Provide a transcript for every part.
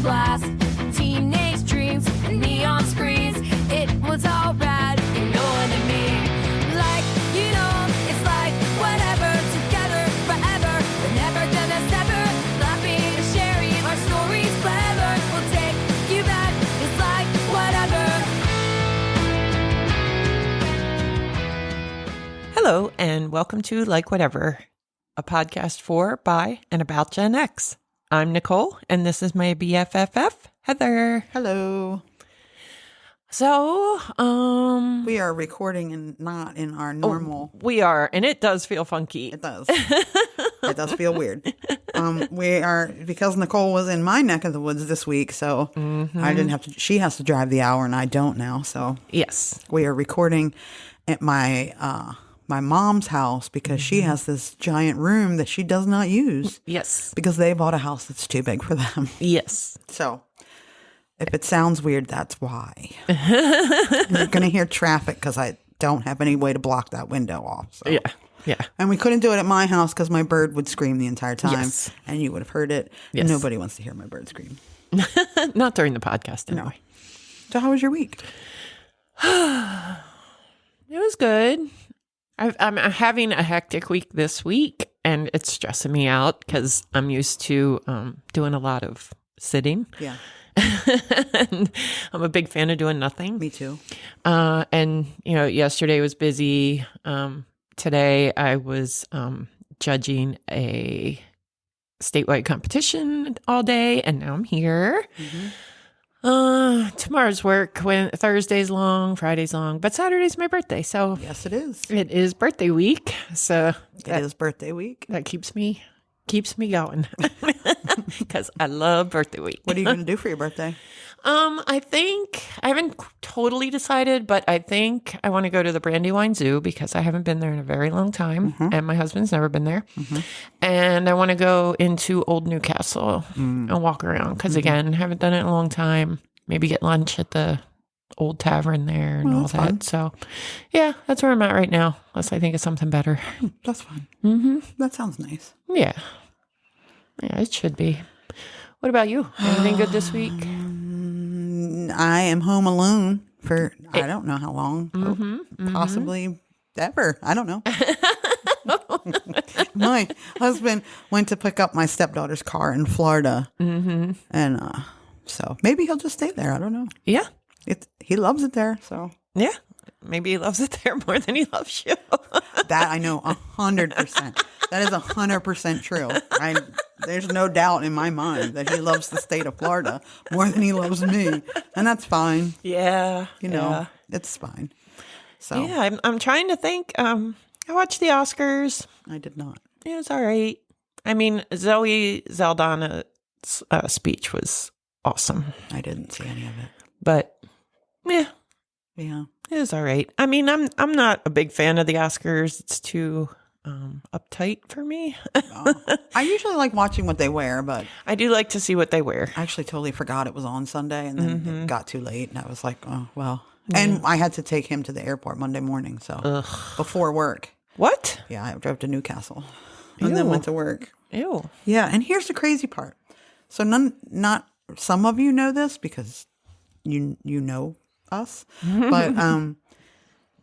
blast. Teenage dreams and neon screens. It was all rad, you know what I mean? Like, you know, it's like whatever, together forever. We're never gonna sever. Laughing and sharing our stories clever. We'll take you back. It's like whatever. Hello, and welcome to Like Whatever, a podcast for, by, and about Gen X. I'm Nicole, and this is my BFFF, Heather. Hello. So, We are recording and not in our normal. we are, and it does feel funky. It does. It does feel weird. We are, because Nicole was in my neck of the woods this week, so I didn't have to, she has to drive the hour and I don't now. So Yes. we are recording at my mom's house because she has this giant room that she does not use Yes. because they bought a house that's too big for them. Yes. So if it sounds weird, that's why. You're going to hear traffic because I don't have any way to block that window off. So. Yeah. Yeah. And we couldn't do it at my house because my bird would scream the entire time. Yes. And you would have heard it. Yes. Nobody wants to hear my bird scream. Not during the podcast, anyway. So how was your week? It was good. I'm having a hectic week this week, and it's stressing me out because I'm used to doing a lot of sitting. Yeah. And I'm a big fan of doing nothing. Me too. And, you know, yesterday was busy. Today I was judging a statewide competition all day, and now I'm here. Tomorrow's work, when Thursday's long, Friday's long, but Saturday's my birthday. So Yes, it is. it is birthday week. So It is birthday week. that keeps me going because I love birthday week. What are you going to do for your birthday? I think I haven't totally decided, but I think I want to go to the Brandywine Zoo because I haven't been there in a very long time, and my husband's never been there. And I want to go into Old Newcastle and walk around because, again, haven't done it in a long time. Maybe get lunch at the old tavern there and all that's that. fun. So, yeah, that's where I'm at right now, unless I think of something better. That's fun. That sounds nice. Yeah, it should be. What about you? Anything good this week? I am home alone for I don't know how long. Possibly ever. I don't know. My husband went to pick up my stepdaughter's car in Florida. And so maybe he'll just stay there. I don't know. Yeah. He loves it there. So Yeah. Maybe he loves it there more than he loves you. that I know 100%. That is 100% true. There's no doubt in my mind that he loves the state of Florida more than he loves me. And that's fine. Yeah. You know, it's fine. So Yeah, I'm trying to think. I watched the Oscars. I did not. It was all right. I mean, Zoe Saldana's speech was awesome. I didn't see any of it. But, yeah, Yeah. it was all right. I mean, I'm not a big fan of the Oscars. It's too uptight for me. I usually like watching what they wear, but I do like to see what they wear. I actually totally forgot it was on Sunday, and then it got too late, and I was like, oh, well. And I had to take him to the airport Monday morning, so before work. What? Yeah, I drove to Newcastle and then went to work. Ew. Yeah, and here's the crazy part. So not some of you know this because you know us, but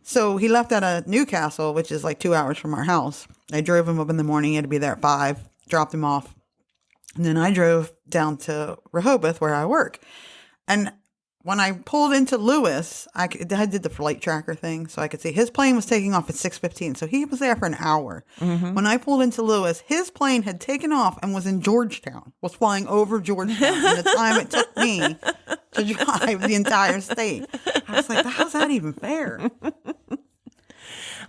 so he left out of Newcastle, which is like 2 hours from our house. I drove him up in the morning. He had to be there at 5, dropped him off. And then I drove down to Rehoboth where I work. And when I pulled into Lewis, I did the flight tracker thing so I could see his plane was taking off at 6:15. So he was there for an hour. When I pulled into Lewis, his plane had taken off and was in Georgetown, was flying over Georgetown in the time it took me to drive the entire state. I was like, how's that even fair?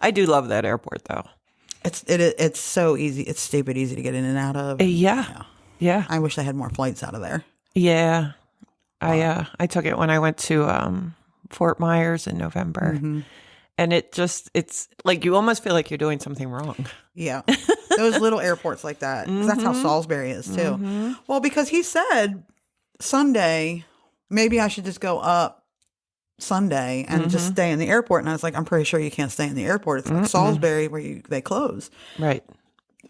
I do love that airport, though. It's so easy. It's stupid easy to get in and out of. Yeah. I wish they had more flights out of there. Yeah. I took it when I went to Fort Myers in November. And it's like you almost feel like you're doing something wrong. Yeah. Those little airports like that. 'Cause that's how Salisbury is too. Well, because he said Sunday, maybe I should just go up Sunday and just stay in the airport. And I was like, I'm pretty sure you can't stay in the airport. It's like Salisbury where they close. Right.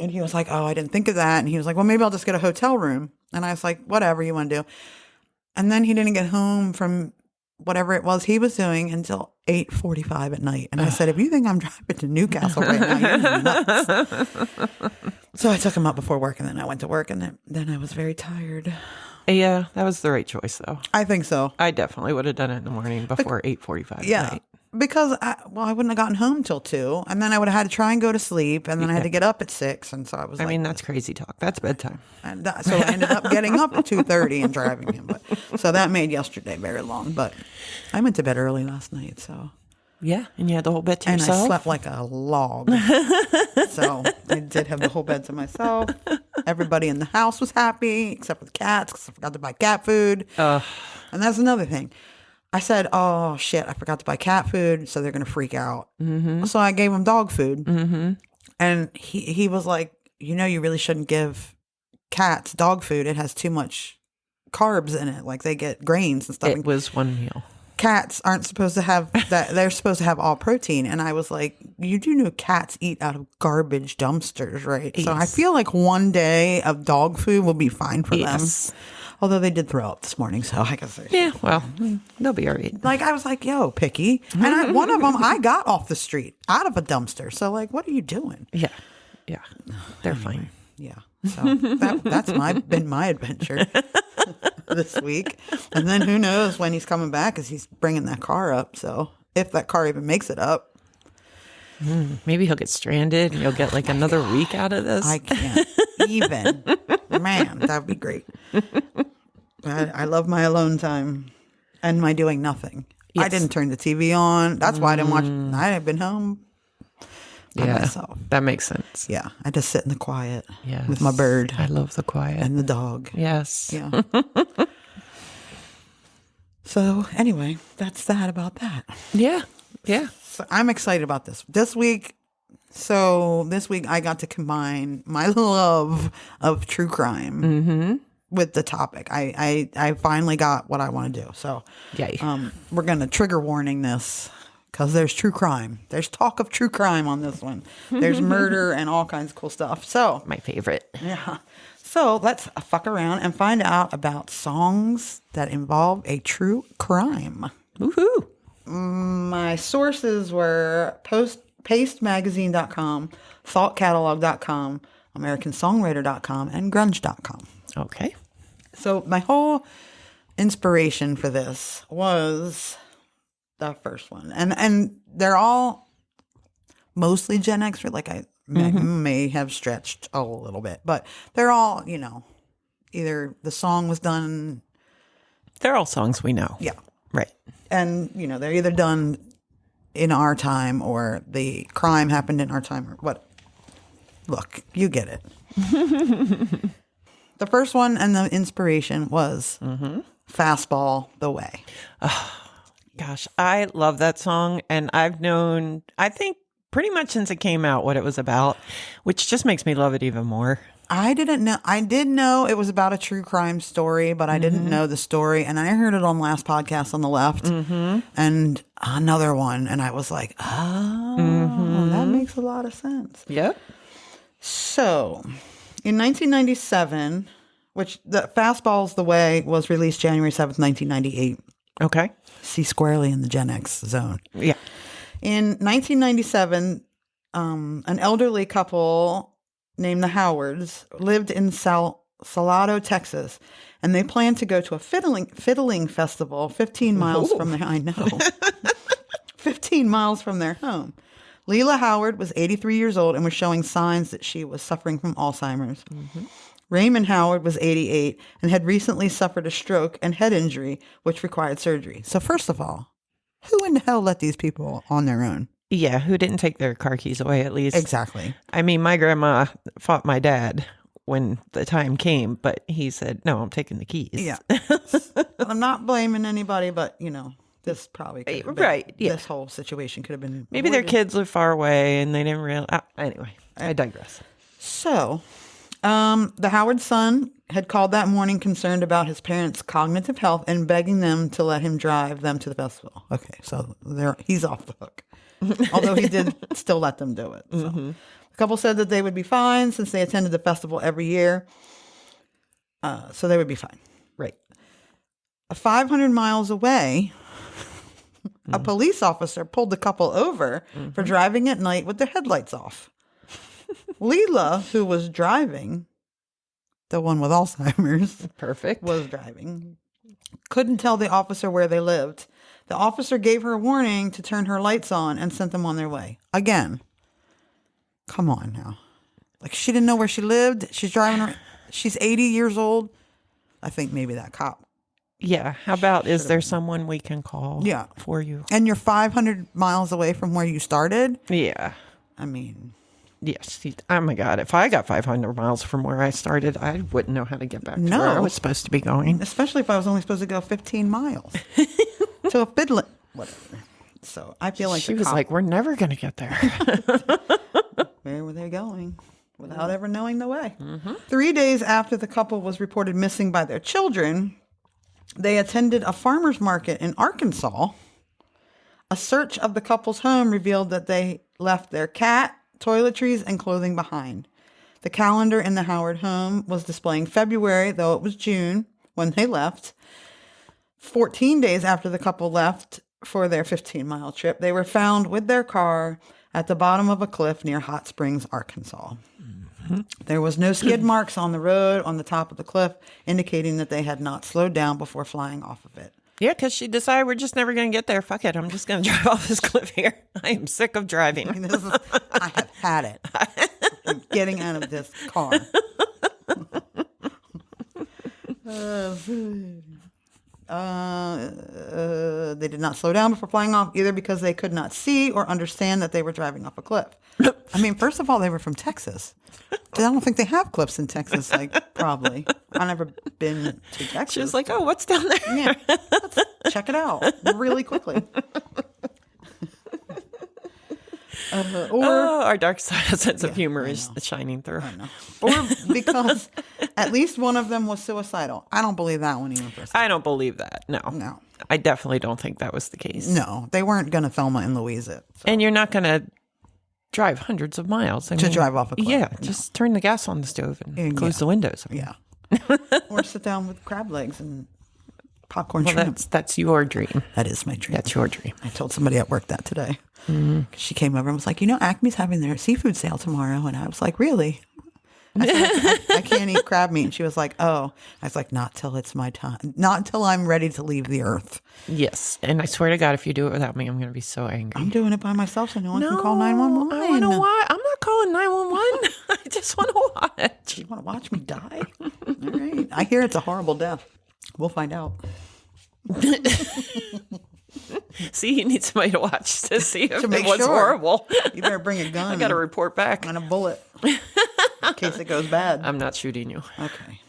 And he was like, oh, I didn't think of that. And he was like, well, maybe I'll just get a hotel room. And I was like, whatever you want to do. And then he didn't get home from whatever it was he was doing until 8:45 at night. And I said, if you think I'm driving to Newcastle right now, you're nuts. So I took him up before work, and then I went to work, and then I was very tired. Yeah, that was the right choice, though. I think so. I definitely would have done it in the morning before 8:45. Yeah. Night. Because I wouldn't have gotten home till 2, and then I would have had to try and go to sleep, and then I had to get up at 6, and so I was. I mean, that's crazy talk. That's bedtime. And so I ended up getting up at 2:30 and driving him. So that made yesterday very long. But I went to bed early last night, so. Yeah, and you had the whole bed to And yourself. I slept like a log. So I did have the whole bed to myself. Everybody in the house was happy, except for the cats, because I forgot to buy cat food. And that's another thing. I said, oh, shit, I forgot to buy cat food, so they're going to freak out. Mm-hmm. So I gave them dog food. Mm-hmm. And he was like, you really really give cats dog food. It has too much carbs in it. Like, they get grains and stuff. It was one meal. Cats aren't supposed to have that. They're supposed to have all protein. And I was like, you do know cats eat out of garbage dumpsters, right? Yes. So I feel like one day of dog food will be fine for them. Although they did throw up this morning, so I guess. Yeah, well, they'll be all right. Like, I was like, yo, picky. And one of them I got off the street out of a dumpster. So, like, what are you doing? Yeah. They're fine. Yeah. So that's been my adventure this week. And then who knows when he's coming back, because he's bringing that car up. So if that car even makes it up. Maybe he'll get stranded and you'll get like another week out of this. I can't even. Man, that would be great. I love my alone time and my doing nothing. Yes. I didn't turn the TV on. That's why I didn't watch. I had been home by myself. That makes sense. Yeah, I just sit in the quiet Yes. with my bird. I love the quiet. And the dog. Yes. Yeah. So anyway, that's that about that. Yeah. So I'm excited about this week. So this week I got to combine my love of true crime with the topic. I finally got what I want to do. So Yay. We're going to trigger warning this because there's true crime. There's talk of true crime on this one. There's murder and all kinds of cool stuff. So My favorite. yeah. So let's fuck around and find out about songs that involve a true crime. Woohoo. My sources were pastemagazine.com, thoughtcatalog.com, americansongwriter.com, and grunge.com. Okay. So my whole inspiration for this was the first one. And they're all mostly Gen X, or like I may have stretched a little bit, but they're all, either the song was done. They're all songs we know. Yeah. Right. And, they're either done in our time or the crime happened in our time or what. Look, you get it. The first one and the inspiration was Fastball, The Way. Gosh, I love that song. And I've known, I think, pretty much since it came out what it was about, which just makes me love it even more. I didn't know. I did know it was about a true crime story, but I didn't know the story. And I heard it on last podcast on the left and another one. And I was like, oh, that makes a lot of sense. Yep. So in 1997, which the Fastball's The Way was released January 7th, 1998. Okay. See squarely in the Gen X zone. Yeah. In 1997, an elderly couple named the Howards lived in Salado, Texas, and they planned to go to a fiddling festival 15 miles from their. I know, 15 miles from their home. Leela Howard was 83 years old and was showing signs that she was suffering from Alzheimer's. Raymond Howard was 88 and had recently suffered a stroke and head injury, which required surgery. So first of all, who in the hell let these people on their own? Yeah, who didn't take their car keys away at least? Exactly. I mean, my grandma fought my dad when the time came, but he said, no, I'm taking the keys. Yeah. I'm not blaming anybody, but, this probably could have been, right. Yeah. This whole situation could have been Maybe their avoided. kids live far away and they didn't realize. Anyway, I digress. So, the Howard son had called that morning concerned about his parents' cognitive health and begging them to let him drive them to the festival. Okay, so he's off the hook. Although he did still let them do it. So. The couple said that they would be fine since they attended the festival every year. So they would be fine. Right. 500 miles away, a police officer pulled the couple over for driving at night with their headlights off. Leela, who was driving, the one with Alzheimer's, Perfect. was driving, couldn't tell the officer where they lived. The officer gave her a warning to turn her lights on and sent them on their way. Again, come on now. Like, she didn't know where she lived. She's driving. She's 80 years old. I think maybe that cop. Yeah. How about, is there someone we can call for you? And you're 500 miles away from where you started? Yeah. I mean... Yes. Oh, my God. If I got 500 miles from where I started, I wouldn't know how to get back to where I was supposed to be going. Especially if I was only supposed to go 15 miles. To a fiddler. Whatever. So I feel like she was like, we're never going to get there. Where were they going? Without ever knowing the way. 3 days after the couple was reported missing by their children, they attended a farmer's market in Arkansas. A search of the couple's home revealed that they left their cat, toiletries, and clothing behind. The calendar in the Howard home was displaying February, though it was June when they left. 14 days after the couple left for their 15-mile trip, they were found with their car at the bottom of a cliff near Hot Springs, Arkansas. There was no skid marks on the road on the top of the cliff, indicating that they had not slowed down before flying off of it. Yeah, because she decided we're just never going to get there. Fuck it. I'm just going to drive off this cliff here. I am sick of driving. I have had it. I'm getting out of this car. They did not slow down before flying off, either because they could not see or understand that they were driving off a cliff. I mean, first of all, they were from Texas. I don't think they have cliffs in Texas, like, probably. I've never been to Texas. She was like, oh, what's down there? Yeah, let's check it out really quickly. Our dark side sense of humor is shining through. I know. Or because at least one of them was suicidal. I don't believe that one even for a second. I don't believe that. No. I definitely don't think that was the case. No, they weren't going to Thelma and Louise it. So. And you're not going to drive hundreds of miles. To drive off a cliff. Yeah, just turn the gas on the stove and close the windows. Yeah. Or sit down with crab legs and popcorn shrimp. That's your dream. That is my dream. That's your dream. I told somebody at work that today. She came over and was like, Acme's having their seafood sale tomorrow. And I was like, really? I said, I can't eat crab meat. And she was like, oh. I was like, not till it's my time. Not until I'm ready to leave the earth. Yes. And I swear to God, if you do it without me, I'm going to be so angry. I'm doing it by myself so no one can call 911. I want to watch. I'm not calling 911. I just want to watch. You want to watch me die? All right. I hear it's a horrible death. We'll find out. See, you need somebody to watch to see if it was sure. horrible. You better bring a gun. I got to report back. And a bullet in case it goes bad. I'm not shooting you. Okay.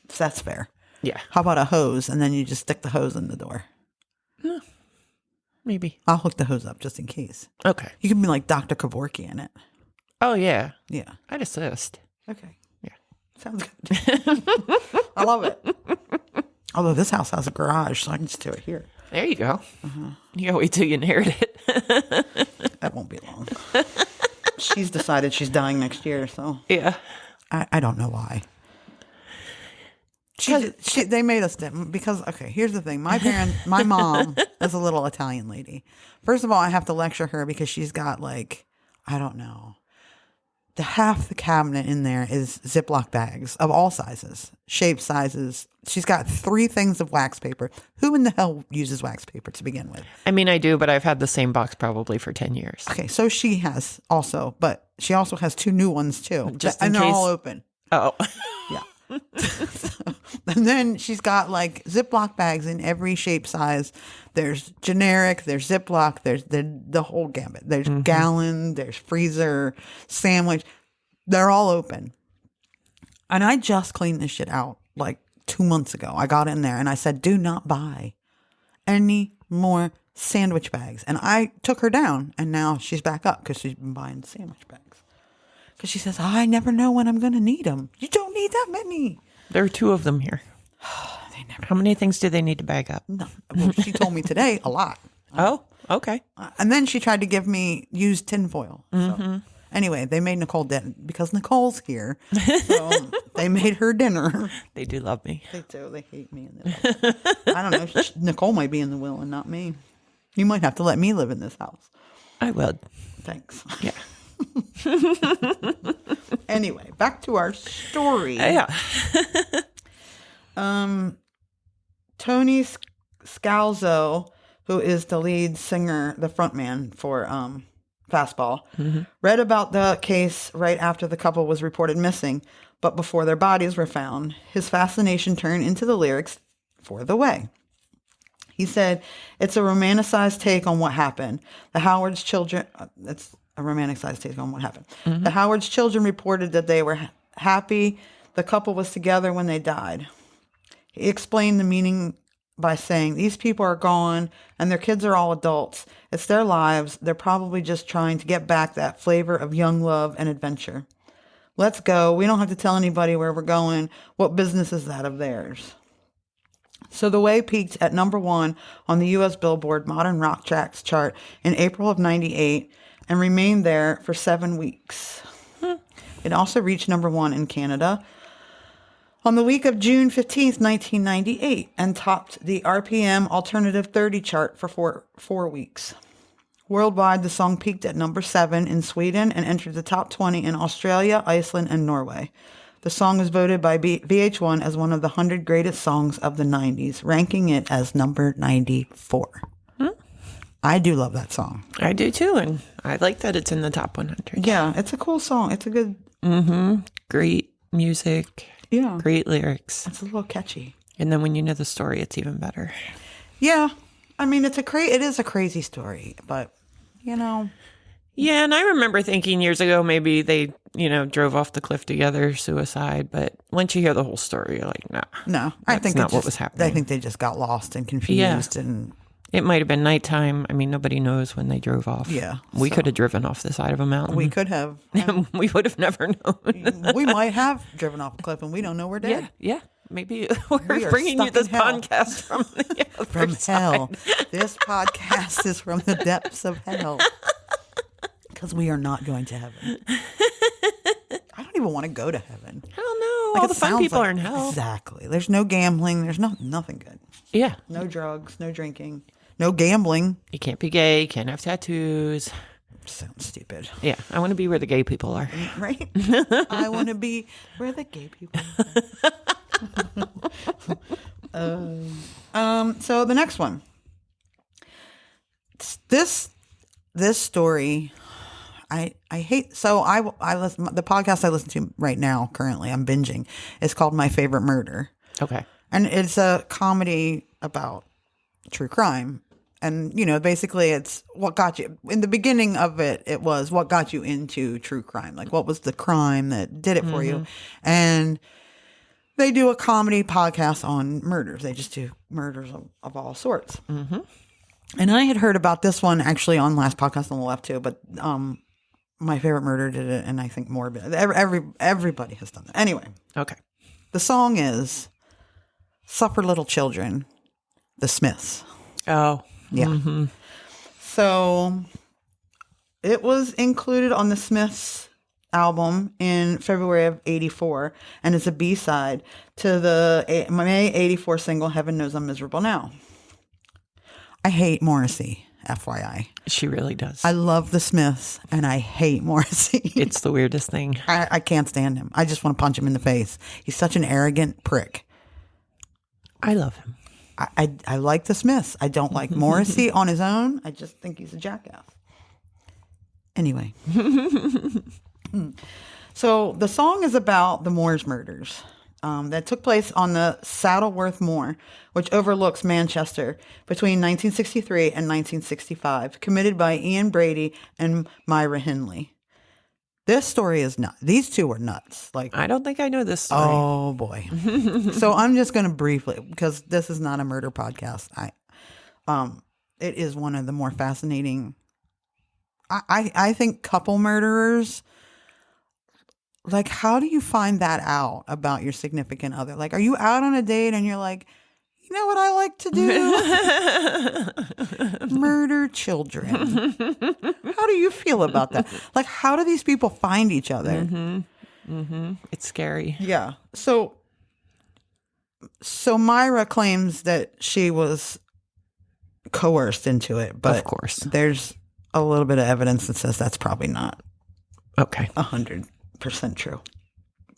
So that's fair. Yeah. How about a hose and then you just stick the hose in the door? No. Maybe. I'll hook the hose up just in case. Okay. You can be like Dr. Kevorkian in it. Oh, yeah. Yeah. I'd assist. Okay. Yeah. Sounds good. I love it. Although this house has a garage, so I can just do it here. There you go. You gotta wait till you inherit it. That won't be long. She's decided she's dying next year, so. Yeah. I don't know why. They made us because, okay, here's the thing. My mom is a little Italian lady. First of all, I have to lecture her because she's got like, I don't know. Half the cabinet in there is Ziploc bags of all sizes, shapes, sizes. She's got 3 things of wax paper. Who in the hell uses wax paper to begin with? I mean, I do, but I've had the same box probably for 10 years. Okay, so she has also, but she also has 2 new ones too. Just in and they're case. all open. Oh. Yeah. And then she's got like Ziploc bags in every shape, size. There's generic, there's Ziploc, there's the whole gambit. There's gallon, there's freezer, sandwich. They're all open. And I just cleaned this shit out like 2 months ago. I got in there and I said, do not buy any more sandwich bags. And I took her down and now she's back up because she's been buying sandwich bags. Because she says, I never know when I'm going to need them. You don't need that many. There are 2 of them here. How many things do they need to bag up? No. Well, she told me today a lot. Oh, okay. And then she tried to give me used tinfoil. So Anyway, they made Nicole dinner because Nicole's here. So they made her dinner. They do love me. They do. They hate me. I don't know. Nicole might be in the will and not me. You might have to let me live in this house. I would. Thanks. Yeah. Anyway, back to our story. Yeah. Tony Scalzo, who is the lead singer, the frontman for Fastball, read about the case right after the couple was reported missing, but before their bodies were found. His fascination turned into the lyrics for The Way. He said, it's a romanticized take on what happened. The Howard's children, it's a romanticized take on what happened. The Howard's children reported that they were happy the couple was together when they died. He explained the meaning by saying, these people are gone and their kids are all adults. It's their lives. They're probably just trying to get back that flavor of young love and adventure. Let's go. We don't have to tell anybody where we're going. What business is that of theirs? So The Way peaked at number 1 on the U.S. Billboard Modern Rock Tracks chart in April of 98 and remained there for 7 weeks. It also reached number 1 in Canada on the week of June 15th, 1998, and topped the RPM Alternative 30 chart for four weeks. Worldwide, the song peaked at number 7 in Sweden and entered the top 20 in Australia, Iceland, and Norway. The song was voted by VH1 as one of the 100 greatest songs of the 90s, ranking it as number 94. I do love that song. I do too, and I like that it's in the top 100. Yeah, it's a cool song. It's a good... Great music. Yeah. Great lyrics. It's a little catchy. And then when you know the story, it's even better. Yeah. I mean, it is a crazy story, but, you know... Yeah, and I remember thinking years ago maybe they, drove off the cliff together, suicide. But once you hear the whole story, you're like, nah. No, I think not what was happening. I think they just got lost and confused. Yeah. And it might have been nighttime. I mean, nobody knows when they drove off. Yeah, we could have driven off the side of a mountain. We could have. We would have never known. We might have driven off a cliff and we don't know we're dead. Yeah. Maybe we're bringing you this podcast from the other from side. hell. This podcast is from the depths of hell. Because we are not going to heaven. I don't even want to go to heaven. Hell no. Like, all the fun people are in hell. Exactly. There's no gambling. There's nothing good. Yeah. No drugs. No drinking. No gambling. You can't be gay. You can't have tattoos. Sounds stupid. Yeah. I want to be where the gay people are. Right? I want to be where the gay people are. So the next one. This story... I hate, so I listen, the podcast I listen to right now, currently, I'm binging, is called My Favorite Murder. Okay. And it's a comedy about true crime. And, basically it's what got you, in the beginning of it, it was what got you into true crime. Like, what was the crime that did it for you? And they do a comedy podcast on murders. They just do murders of all sorts. And I had heard about this one actually on last podcast on the left too, but, My Favorite Murder did it, and I think more of it. Everybody has done that. Anyway. Okay. The song is Suffer Little Children, The Smiths. Oh. Yeah. So it was included on the Smiths album in February of 84, and it's a B-side to the May 84 single, Heaven Knows I'm Miserable Now. I hate Morrissey. FYI. She really does. I love the Smiths and I hate Morrissey. It's the weirdest thing. I can't stand him. I just want to punch him in the face. He's such an arrogant prick. I love him. I like the Smiths. I don't like Morrissey on his own. I just think he's a jackass. Anyway. So the song is about the Moors murders. That took place on the Saddleworth Moor, which overlooks Manchester, between 1963 and 1965, committed by Ian Brady and Myra Hindley. This story is nuts. These two are nuts. Like, I don't think I know this story. Oh boy. So I'm just going to briefly, because this is not a murder podcast. It is one of the more fascinating. I think couple murderers. Like, how do you find that out about your significant other? Like, are you out on a date and you're like, You know what I like to do? Murder children. How do you feel about that? Like, how do these people find each other? It's scary. Yeah. So Myra claims that she was coerced into it, but Of course. there's a little bit of evidence that says that's probably not Okay. 100% true.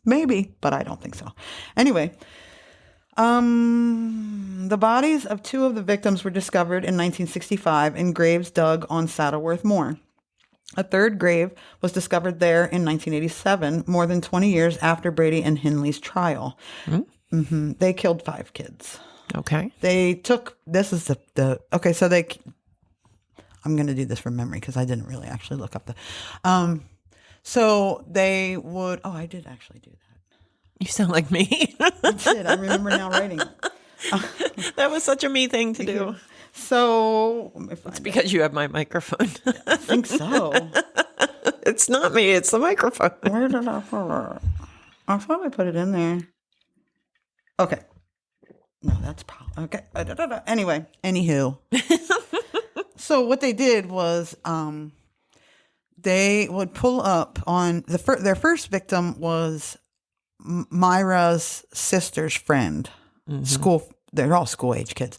Maybe, but I don't think so. Anyway, the bodies of 2 of the victims were discovered in 1965 in graves dug on Saddleworth Moor. A 3rd grave was discovered there in 1987, more than 20 years after Brady and Hindley's trial. They killed 5 kids. Okay. They took, this is okay, so I'm going to do this from memory because I didn't really actually look up so they would, I did actually do that. You sound like me. I did. I remember now writing. That was such a me thing to do. So It's because you have my microphone. I think so. It's not me. It's the microphone. Where did I put it? I thought I put it in there. Okay. No, that's probably okay. Anyway, anywho. So what they did was they would pull up on their first victim was Myra's sister's friend. They're all school age kids.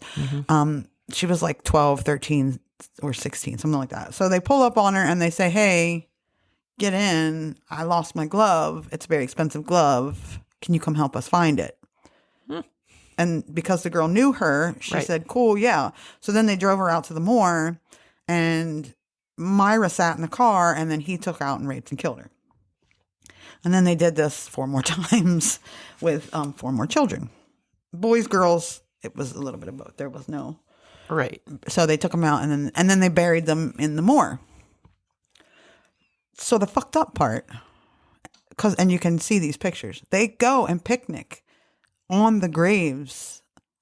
She was like 12, 13, or 16, something like that. So they pull up on her and they say, "Hey, get in. I lost my glove. It's a very expensive glove. Can you come help us find it?" And because the girl knew her, she said, "Cool, yeah." So then they drove her out to the moor, and Myra sat in the car, and then he took out and raped and killed her. And then they did this 4 more times with 4 more children. Boys, girls, it was a little bit of both. There was no... Right. So they took them out, and then they buried them in the moor. So the fucked up part, and you can see these pictures, they go and picnic on the graves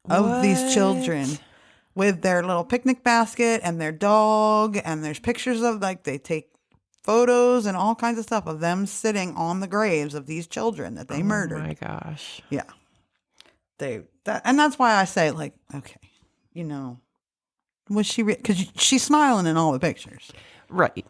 of these children with their little picnic basket and their dog, and there's pictures of, like, they take photos and all kinds of stuff of them sitting on the graves of these children that they murdered. Oh my gosh. Yeah. And that's why I say, like, okay, was she, because she's smiling in all the pictures. Right.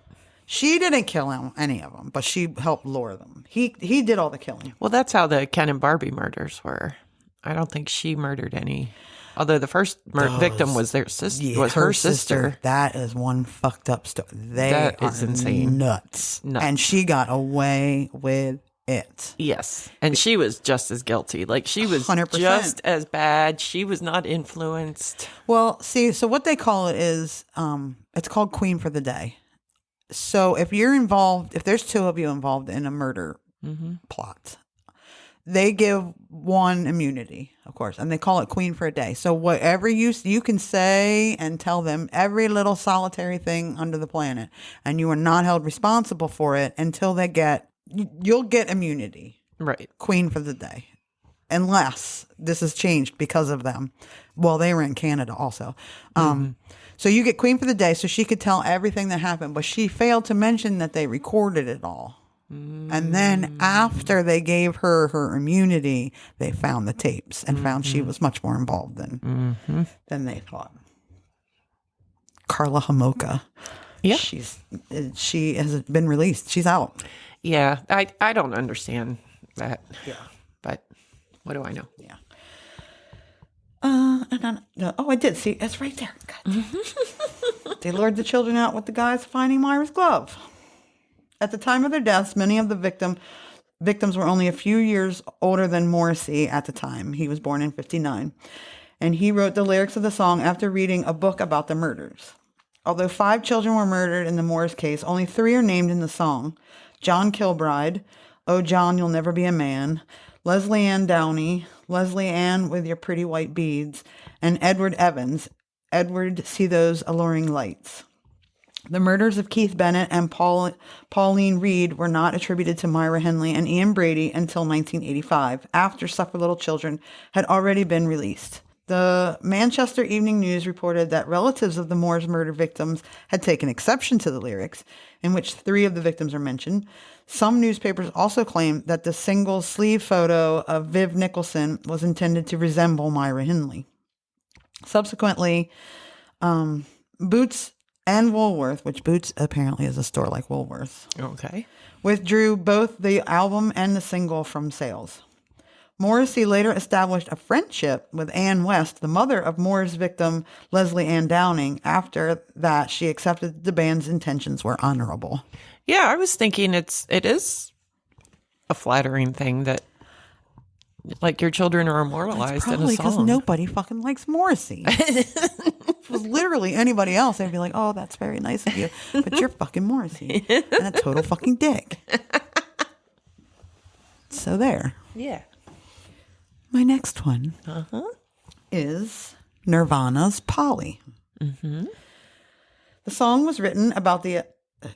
She didn't kill any of them, but she helped lure them. He did all the killing. Well, that's how the Ken and Barbie murders were. I don't think she murdered any. Although the first victim was their sister, her sister. That is one fucked up story. That is insane. Nuts. And she got away with it. Yes. And she was just as guilty. Like, she was 100%. just as bad. She was not influenced. Well, see, so what they call it is, it's called Queen for the Day. So if you're involved, if there's 2 of you involved in a murder plot, they give one immunity, of course, and they call it Queen for a Day. So whatever you can say and tell them every little solitary thing under the planet, and you are not held responsible for it until you'll get immunity. Right. Queen for the Day. Unless this has changed because of them. Well, they were in Canada also. So you get Queen for the Day, so she could tell everything that happened, but she failed to mention that they recorded it all. And then after they gave her immunity, they found the tapes and found she was much more involved than they thought. Karla Homolka. Yeah. She has been released. She's out. Yeah. I don't understand that. Yeah. But what do I know? Yeah. I did see. It's right there. God. They lured the children out with the guys finding Myra's glove. At the time of their deaths, many of the victims were only a few years older than Morrissey at the time. He was born in 1959. And he wrote the lyrics of the song after reading a book about the murders. Although 5 children were murdered in the Moores case, only 3 are named in the song. John Kilbride, "Oh John, You'll Never Be a Man," Leslie Ann Downey, Leslie Ann with Your Pretty White Beads, and Edward Evans, Edward, See Those Alluring Lights. The murders of Keith Bennett and Pauline Reed were not attributed to Myra Hindley and Ian Brady until 1985, after Suffer Little Children had already been released. The Manchester Evening News reported that relatives of the Moores murder victims had taken exception to the lyrics, in which 3 of the victims are mentioned. Some newspapers also claimed that the single sleeve photo of Viv Nicholson was intended to resemble Myra Hindley. Subsequently, Boots and Woolworth, which Boots apparently is a store like Woolworth, Okay. withdrew both the album and the single from sales. Morrissey later established a friendship with Ann West, the mother of Moore's victim Leslie Ann Downing. After that, she accepted the band's intentions were honorable. Yeah, I was thinking it is a flattering thing that like your children are immortalized in a Probably because song. nobody fucking likes Morrissey. If it was literally anybody else, they'd be like, oh, that's very nice of you. But you're fucking Morrissey. And a total fucking dick. So there. Yeah. My next one is Nirvana's Polly. The song was written about the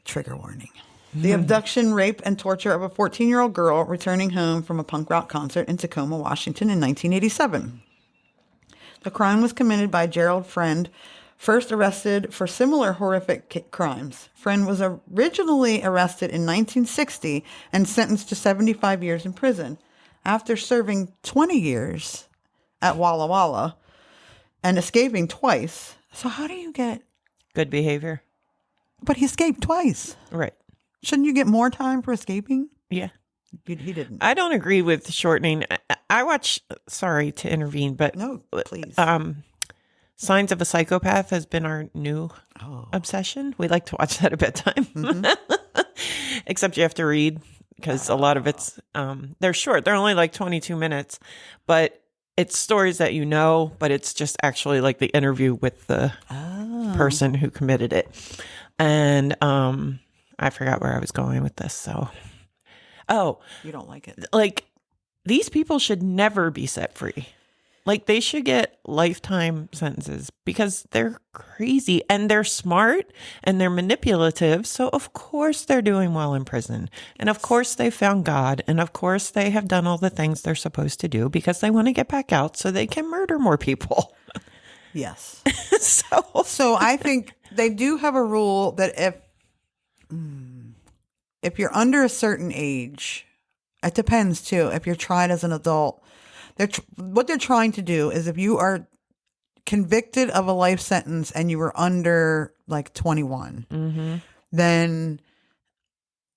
trigger warning. The abduction, rape, and torture of a 14-year-old girl returning home from a punk rock concert in Tacoma, Washington in 1987. The crime was committed by Gerald Friend, first arrested for similar horrific crimes. Friend was originally arrested in 1960 and sentenced to 75 years in prison. After serving 20 years at Walla Walla and escaping twice. So how do you get... Good behavior. But he escaped twice. Right. Shouldn't you get more time for escaping? Yeah. He didn't. I don't agree with shortening. I watch, sorry to intervene, but No, please. Signs of a Psychopath has been our new obsession. We like to watch that at bedtime. Except you have to read because a lot of it's, they're short. They're only like 22 minutes, but it's stories that you know, but it's just actually like the interview with the person who committed it. And I forgot where I was going with this. So, You don't like it. like these people should never be set free. Like they should get lifetime sentences because they're crazy and they're smart and they're manipulative. So of course they're doing well in prison. And of course they found God. And of course they have done all the things they're supposed to do because they want to get back out so they can murder more people. Yes. So I think they do have a rule that if you're under a certain age, it depends too. If you're tried as an adult, what they're trying to do is if you are convicted of a life sentence and you were under like 21, then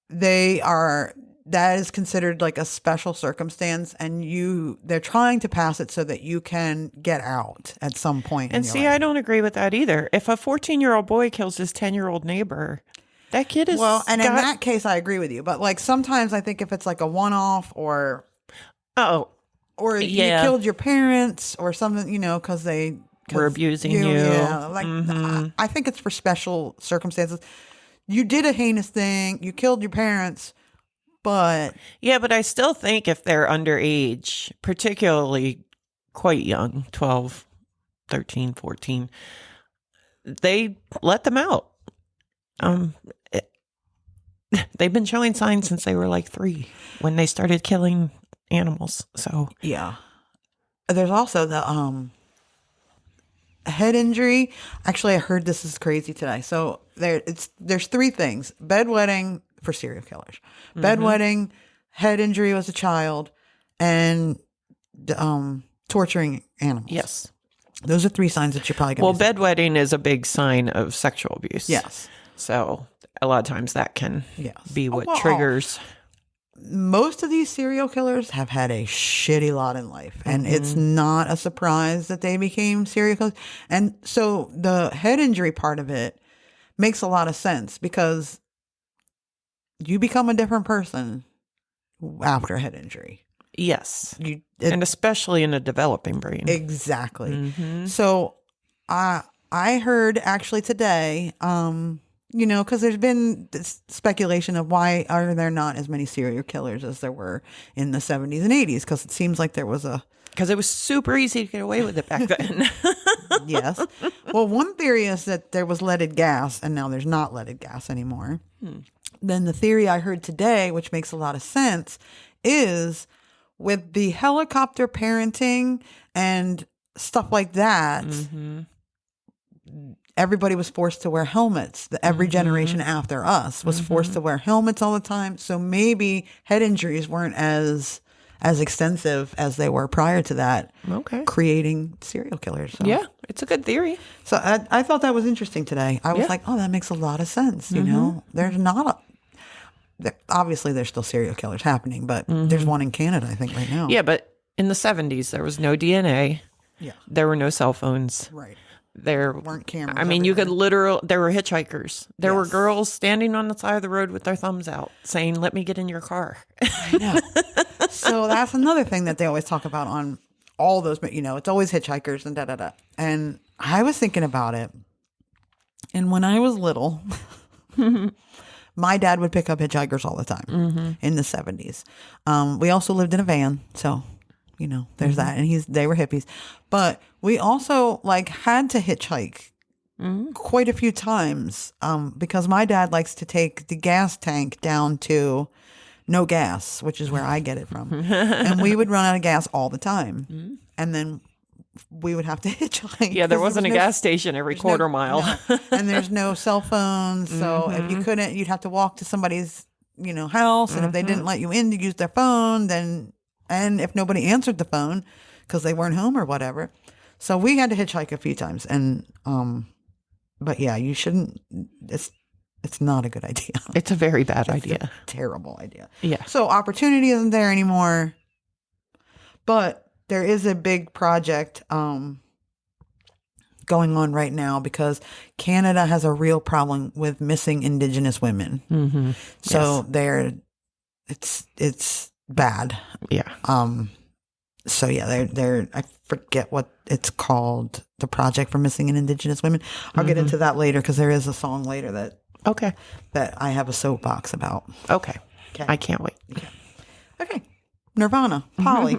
that is considered like a special circumstance, and they're trying to pass it so that you can get out at some point. And see, I don't agree with that either. If a 14-year-old boy kills his 10-year-old neighbor, that kid is in that case, I agree with you. But like sometimes I think if it's like a one-off or you killed your parents or something, because they were abusing you. Yeah, like I think it's for special circumstances. You did a heinous thing. You killed your parents. But I still think if they're underage, particularly quite young, 12, 13, 14, they let them out. They've been showing signs since they were like 3 when they started killing animals. So yeah, there's also the head injury. Actually, I heard this is crazy today. So there's 3 things: bedwetting for serial killers, bedwetting, head injury as a child, and torturing animals. yes. Those are 3 signs that you're probably going to Bedwetting is a big sign of sexual abuse. Yes. So a lot of times that can be what triggers. Most of these serial killers have had a shitty lot in life, and it's not a surprise that they became serial killers. And so the head injury part of it makes a lot of sense because you become a different person after head injury. Yes. And especially in a developing brain. Exactly. So I heard actually today, because there's been this speculation of why are there not as many serial killers as there were in the 70s and 80s, because it seems like there was because it was super easy to get away with it back then. Yes. Well, one theory is that there was leaded gas and now there's not leaded gas anymore. Then the theory I heard today, which makes a lot of sense, is with the helicopter parenting and stuff like that, everybody was forced to wear helmets. Every generation after us was forced to wear helmets all the time. So maybe head injuries weren't as extensive as they were prior to that. Okay. Creating serial killers. So. Yeah, It's a good theory. So I thought that was interesting today. I was Yeah. like, oh, that makes a lot of sense. You know, there's not obviously there's still serial killers happening, but there's one in Canada, I think, right now. Yeah, but in the 70s, there was no DNA. Yeah. There were no cell phones. Right. There Weren't cameras I mean, you could everywhere. there were hitchhikers. There were Yes. girls standing on the side of the road with their thumbs out saying, let me get in your car. I know. So that's another thing that they always talk about on all those, but it's always hitchhikers and da-da-da. And I was thinking about it. And when I was little, my dad would pick up hitchhikers all the time in the 70s. We also lived in a van. So, there's that. And they were hippies. But we also had to hitchhike quite a few times because my dad likes to take the gas tank down to no gas, which is where I get it from. And we would run out of gas all the time. And then we would have to hitchhike. Yeah, there 'cause wasn't a gas station every quarter mile. No. And there's no cell phones. So if you couldn't, you'd have to walk to somebody's, house. And if they didn't let you in to use their phone, and if nobody answered the phone because they weren't home or whatever. So we had to hitchhike a few times. And, but yeah, you shouldn't, it's not a good idea. It's a very bad idea. Terrible idea. Yeah. So opportunity isn't there anymore, but there is a big project going on right now because Canada has a real problem with missing Indigenous women. Mm-hmm. So it's bad. Yeah. So yeah, they're I forget what it's called, the Project for Missing and Indigenous Women. I'll get into that later because there is a song later that I have a soapbox about. Okay. I can't wait. Okay. Nirvana, Polly.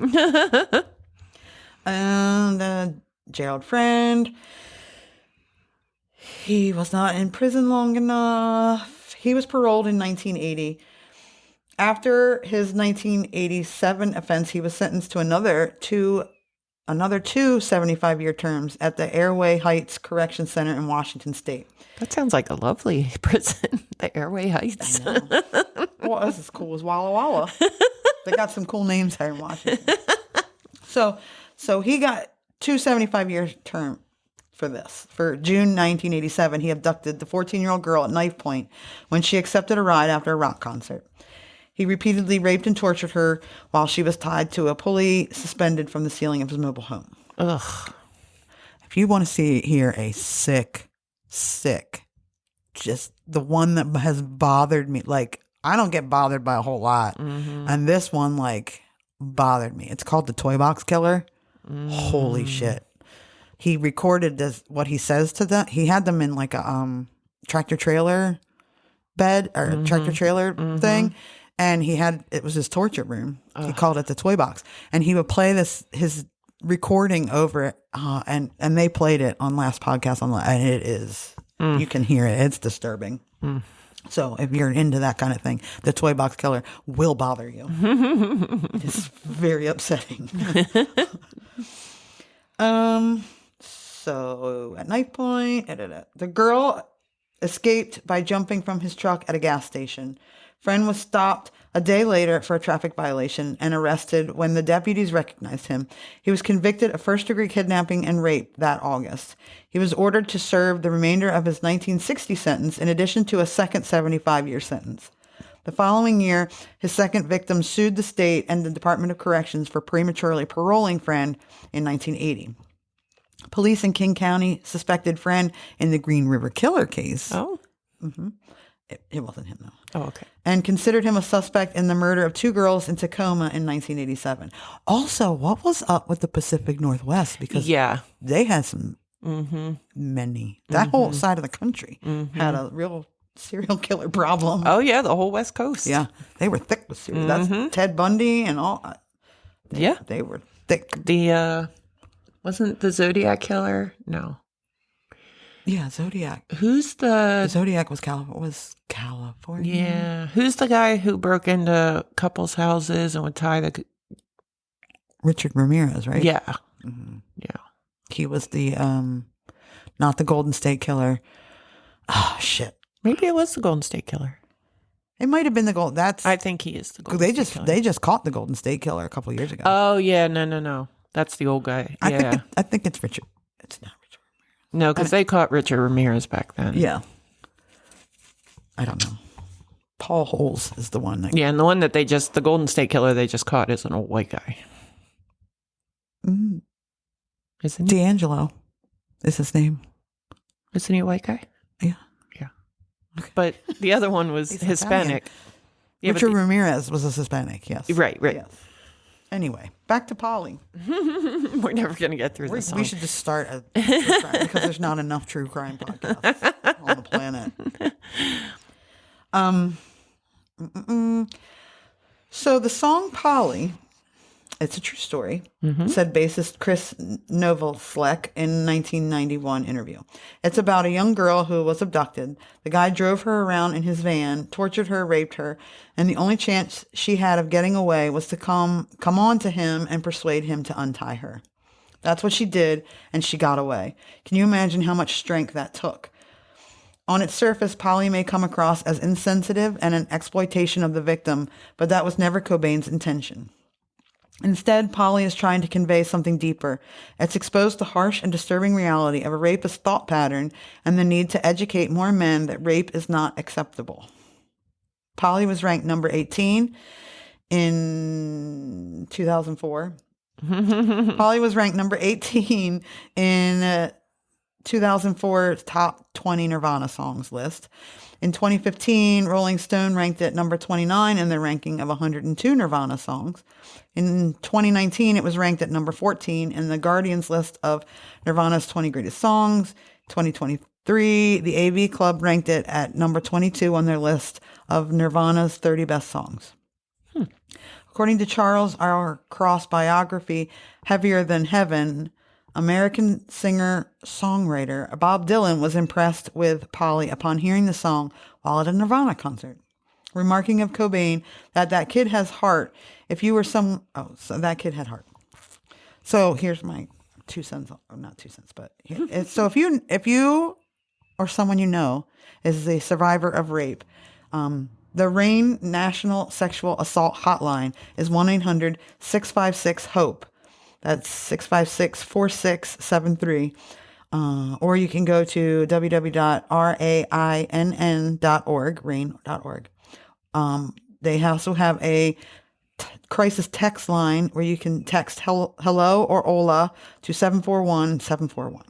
And Gerald Friend. He was not in prison long enough. He was paroled in 1980. After his 1987 offense, he was sentenced to another two 75-year terms at the Airway Heights Correction Center in Washington State. That sounds like a lovely prison, the Airway Heights. Well, that's as cool as Walla Walla. They got some cool names there in Washington. So he got 2 75-year term for this. For June 1987, he abducted the 14-year-old girl at knife point when she accepted a ride after a rock concert. He repeatedly raped and tortured her while she was tied to a pulley suspended from the ceiling of his mobile home. Ugh. If you want to hear a sick, just the one that has bothered me, I don't get bothered by a whole lot. And this one, bothered me. It's called The Toy Box Killer. Holy shit. He recorded what he says to them. He had them in a tractor trailer bed or tractor trailer thing. And it was his torture room. He called it the toy box. And he would play his recording over it. And they played it on last podcast online. And it is, you can hear it. It's disturbing. So if you're into that kind of thing, the Toy Box Killer will bother you. It's very upsetting. So at knife point, the girl escaped by jumping from his truck at a gas station. Friend was stopped a day later for a traffic violation and arrested when the deputies recognized him. He was convicted of first-degree kidnapping and rape that August. He was ordered to serve the remainder of his 1960 sentence in addition to a second 75-year sentence. The following year, his second victim sued the state and the Department of Corrections for prematurely paroling Friend in 1980. Police in King County suspected Friend in the Green River Killer case. Oh. It wasn't him, though. Oh, okay. And considered him a suspect in the murder of 2 girls in Tacoma in 1987. Also, what was up with the Pacific Northwest? Because they had some many. That whole side of the country had a real serial killer problem. Oh, yeah, the whole West Coast. Yeah, they were thick with serial. That's Ted Bundy and all. They were thick. Wasn't the Zodiac Killer? No. Yeah, Zodiac. Who's the Zodiac was California. Yeah. Who's the guy who broke into couples' houses and would tie the Richard Ramirez, right? Yeah. Yeah. He was the not the Golden State Killer. Oh shit. Maybe it was the Golden State Killer. It might have been the Golden. I think he is the Golden State Killer. They just caught the Golden State Killer a couple years ago. Oh yeah, no. That's the old guy. Yeah. I think it's Richard. It's not Richard. No, because they caught Richard Ramirez back then. Yeah. I don't know. Paul Holes is the one that... Yeah, and the one that the Golden State Killer they just caught is an old white guy. Isn't he? D'Angelo is his name. Isn't he a white guy? Yeah. Yeah. But the other one was Hispanic. Yeah, Richard Ramirez was a Hispanic, yes. Right. Yes. Anyway, back to Polly. We're never going to get through this song. We should just start a true crime because there's not enough true crime podcasts on the planet. So the song Polly, it's a true story, said bassist Chris Novoselic in 1991 interview. It's about a young girl who was abducted. The guy drove her around in his van, tortured her, raped her, and the only chance she had of getting away was to come on to him and persuade him to untie her. That's what she did, and she got away. Can you imagine how much strength that took? On its surface, Polly may come across as insensitive and an exploitation of the victim, but that was never Cobain's intention. Instead, Polly is trying to convey something deeper. It's exposed the harsh and disturbing reality of a rapist's thought pattern and the need to educate more men that rape is not acceptable. Polly was ranked number 18 in 2004. Polly was ranked number 18 in 2004's top 20 Nirvana songs list. In 2015, Rolling Stone ranked it number 29 in their ranking of 102 Nirvana songs. In 2019, it was ranked at number 14 in the Guardian's list of Nirvana's 20 greatest songs. 2023, the AV Club ranked it at number 22 on their list of Nirvana's 30 best songs. According to Charles R. Cross biography, Heavier Than Heaven, American singer-songwriter Bob Dylan was impressed with Polly upon hearing the song while at a Nirvana concert, remarking of Cobain that kid has heart. If you were so that kid had heart. So here's my 2 cents, or not 2 cents, but so if you or someone you know is a survivor of rape, the RAIN National Sexual Assault Hotline is 1-800-656-HOPE. That's 656-4673. Or you can go to www.rainn.org, rain.org. They also have a crisis text line where you can text hello or hola to 741-741.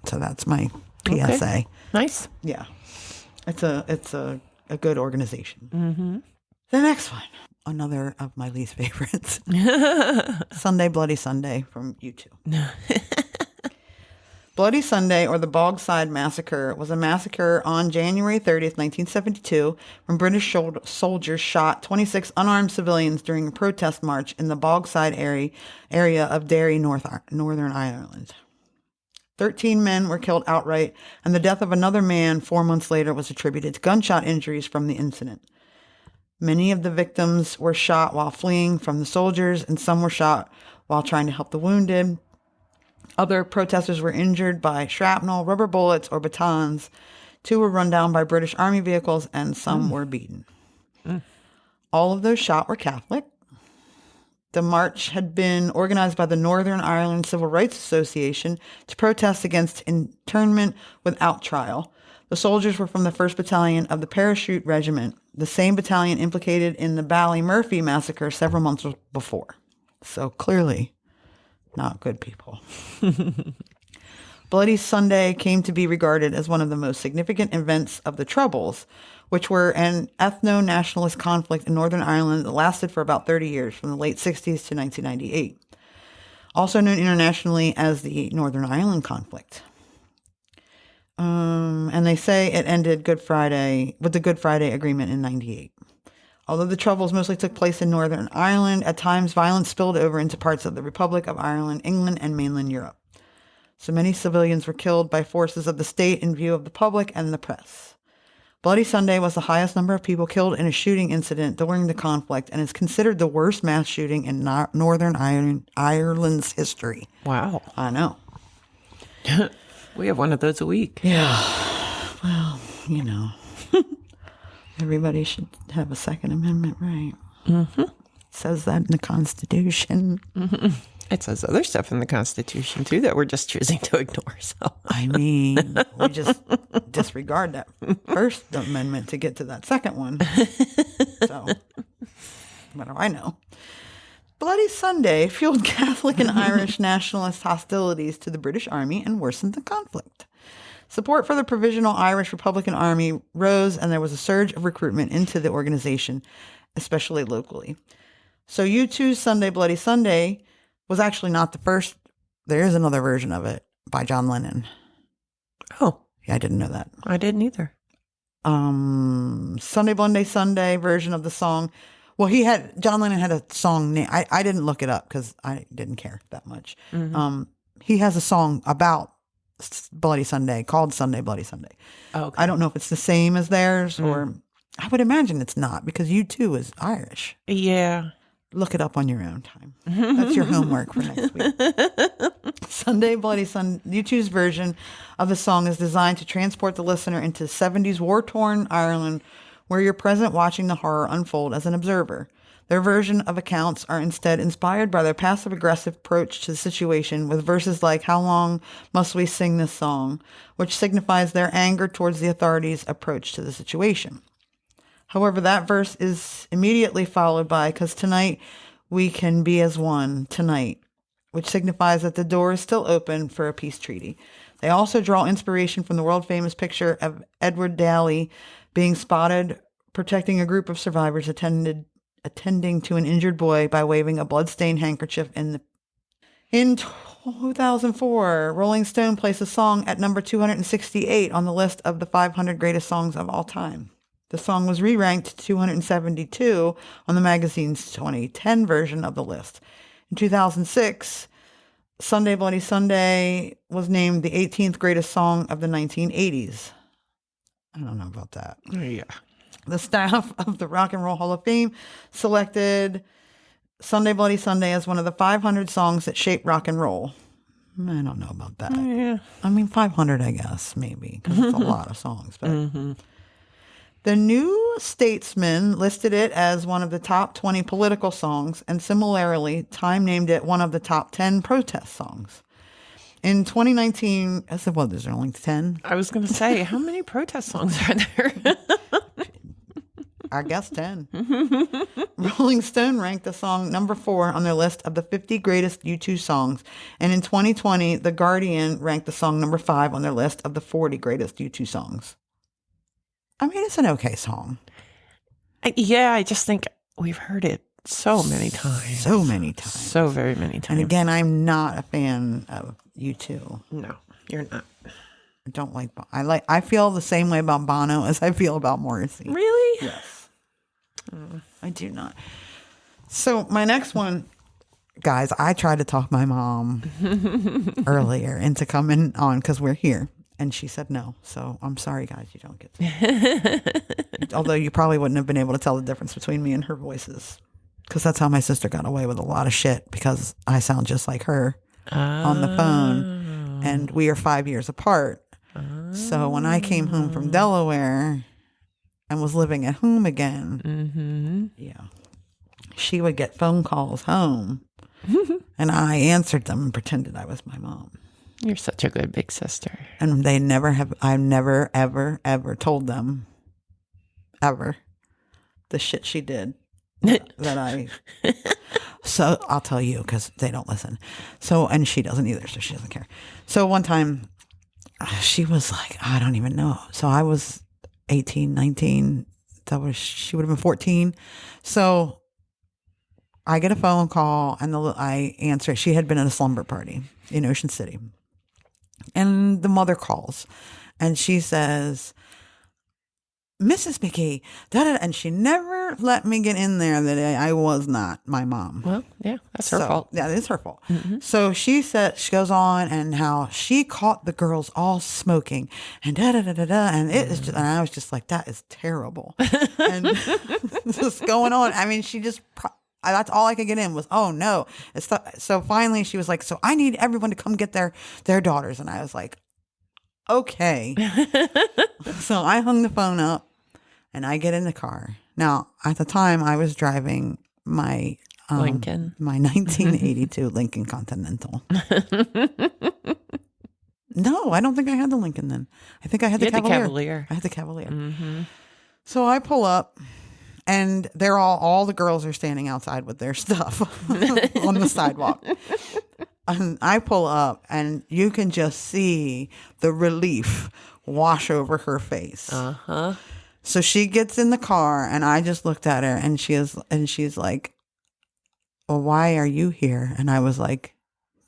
So that's my PSA. Okay. Nice. Yeah. It's a good organization. The next one, another of my least favorites. Sunday, Bloody Sunday from U2. Bloody Sunday, or the Bogside Massacre, was a massacre on January 30th, 1972, when British soldiers shot 26 unarmed civilians during a protest march in the Bogside area of Derry, Northern Ireland. 13 men were killed outright, and the death of another man 4 months later was attributed to gunshot injuries from the incident. Many of the victims were shot while fleeing from the soldiers, and some were shot while trying to help the wounded. Other protesters were injured by shrapnel, rubber bullets, or batons. 2 were run down by British Army vehicles, and some were beaten. All of those shot were Catholic. The march had been organized by the Northern Ireland Civil Rights Association to protest against internment without trial. The soldiers were from the 1st Battalion of the Parachute Regiment, the same battalion implicated in the Ballymurphy massacre several months before. So clearly, not good people. Bloody Sunday came to be regarded as one of the most significant events of the Troubles, which were an ethno-nationalist conflict in Northern Ireland that lasted for about 30 years, from the late 60s to 1998. Also known internationally as the Northern Ireland conflict. And they say it ended with the Good Friday Agreement in 98. Although the Troubles mostly took place in Northern Ireland, at times violence spilled over into parts of the Republic of Ireland, England, and mainland Europe. So many civilians were killed by forces of the state in view of the public and the press. Bloody Sunday was the highest number of people killed in a shooting incident during the conflict and is considered the worst mass shooting in Northern Ireland's history. Wow. I know. We have one of those a week. Yeah. Well, everybody should have a Second Amendment right. It says that in the Constitution. It says other stuff in the Constitution, too, that we're just choosing to ignore. So I mean, we just disregard that First Amendment to get to that second one. So, what do I know? Bloody Sunday fueled Catholic and Irish nationalist hostilities to the British Army and worsened the conflict. Support for the Provisional Irish Republican Army rose, and there was a surge of recruitment into the organization, especially locally. So U2's Sunday Bloody Sunday was actually not the first. There is another version of it by John Lennon. Oh. Yeah, I didn't know that. I didn't either. Sunday Bloody Sunday version of the song. Well, John Lennon had a song name. I didn't look it up because I didn't care that much. Mm-hmm. He has a song about Bloody Sunday called Sunday Bloody Sunday. Oh, okay. I don't know if it's the same as theirs or I would imagine it's not because U2 is Irish. Yeah. Look it up on your own time. That's your homework for next week. Sunday Bloody Sunday. U2's version of the song is designed to transport the listener into 70s war-torn Ireland, where you're present watching the horror unfold as an observer. Their version of accounts are instead inspired by their passive-aggressive approach to the situation, with verses like, "How long must we sing this song?" which signifies their anger towards the authorities' approach to the situation. However, that verse is immediately followed by, "'Cause tonight we can be as one, tonight," which signifies that the door is still open for a peace treaty. They also draw inspiration from the world-famous picture of Edward Daly being spotted protecting a group of survivors attending to an injured boy by waving a blood-stained handkerchief in 2004, Rolling Stone placed the song at number 268 on the list of the 500 greatest songs of all time. The song was re-ranked 272 on the magazine's 2010 version of the list. In 2006, Sunday Bloody Sunday was named the 18th greatest song of the 1980s. I don't know about that. Yeah. The staff of the Rock and Roll Hall of Fame selected Sunday Bloody Sunday as one of the 500 songs that shaped rock and roll. I don't know about that. Yeah. I mean, 500, I guess, maybe, because it's a lot of songs. But The New Statesman listed it as one of the top 20 political songs, and similarly, Time named it one of the top 10 protest songs. In 2019, I said, well, there's only 10. I was going to say, how many protest songs are there? I guess 10. Rolling Stone ranked the song number 4 on their list of the 50 greatest U2 songs. And in 2020, The Guardian ranked the song number 5 on their list of the 40 greatest U2 songs. I mean, it's an okay song. Yeah, I just think we've heard it so many times. So many times. So very many times. And again, I'm not a fan of U2. No, you're not. I don't like, I feel the same way about Bono as I feel about Morrissey. Really? Yes. I do not. So my next one, guys, I tried to talk my mom earlier into coming on because we're here. And she said no. So I'm sorry, guys, you don't get to. Although you probably wouldn't have been able to tell the difference between me and her voices. Because that's how my sister got away with a lot of shit. Because I sound just like her on the phone. And we are 5 years apart. So when I came home from Delaware and was living at home again, yeah, she would get phone calls home. And I answered them and pretended I was my mom. You're such a good big sister. And they never have, I've never, ever, ever told them, ever, the shit she did so I'll tell you because they don't listen. So, and she doesn't either, so she doesn't care. So one time she was like, I don't even know. So I was 18, 19, she would have been 14. So I get a phone call and I answer. She had been at a slumber party in Ocean City. And the mother calls and she says, Mrs. McKee, and she never let me get in there that I was not my mom. Well, yeah, that's her fault. Yeah, it's her fault. So she goes on and how she caught the girls all smoking and and it is just, and I was just like, that is terrible. And just going on. I mean, she just. That's all I could get in was, oh no. So finally she was like, so I need everyone to come get their daughters. And I was like, okay. So I hung the phone up and I get in the car. Now, at the time I was driving my Lincoln. My 1982 Lincoln Continental. No, I don't think I had the Lincoln then. I think I had the Cavalier. I had the Cavalier. Mm-hmm. So I pull up, and they're all the girls are standing outside with their stuff on the sidewalk. And I pull up, and you can just see the relief wash over her face. Uh-huh. So she gets in the car, and I just looked at her, and she's like, well, why are you here? And I was like,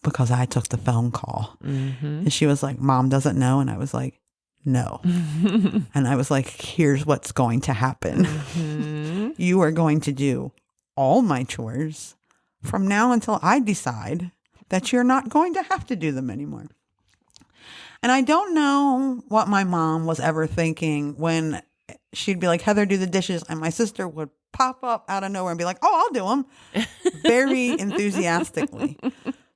because I took the phone call. Mm-hmm. And she was like, Mom doesn't know. And I was like, no. And I was like, here's what's going to happen. Mm-hmm. You are going to do all my chores from now until I decide that you're not going to have to do them anymore. And I don't know what my mom was ever thinking when she'd be like, Heather, do the dishes. And my sister would pop up out of nowhere and be like, oh, I'll do them. Very enthusiastically.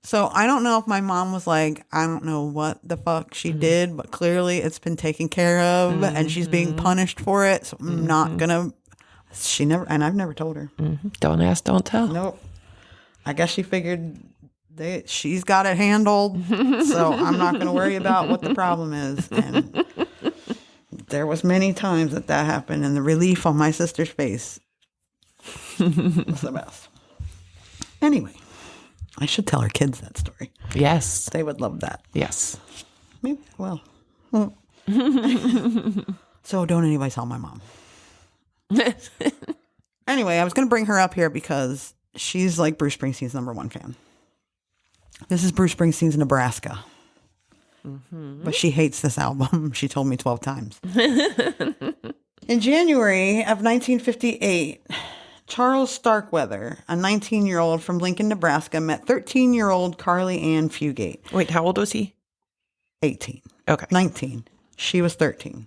So I don't know if my mom was like, I don't know what the fuck she did, but clearly it's been taken care of and she's being punished for it. So I'm not going to, and I've never told her. Mm-hmm. Don't ask, don't tell. Nope. I guess she figured she's got it handled. So I'm not going to worry about what the problem is. And there was many times that happened, and the relief on my sister's face was the best. Anyway. I should tell her kids that story. Yes. They would love that. Yes. Maybe. Well. So don't anybody tell my mom. Anyway, I was going to bring her up here because she's like Bruce Springsteen's #1 fan. This is Bruce Springsteen's Nebraska. Mm-hmm. But she hates this album. She told me 12 times. In January of 1958... Charles Starkweather, a 19-year-old from Lincoln, Nebraska, met 13-year-old Carly Ann Fugate. Wait, how old was he? 18. Okay. 19. She was 13.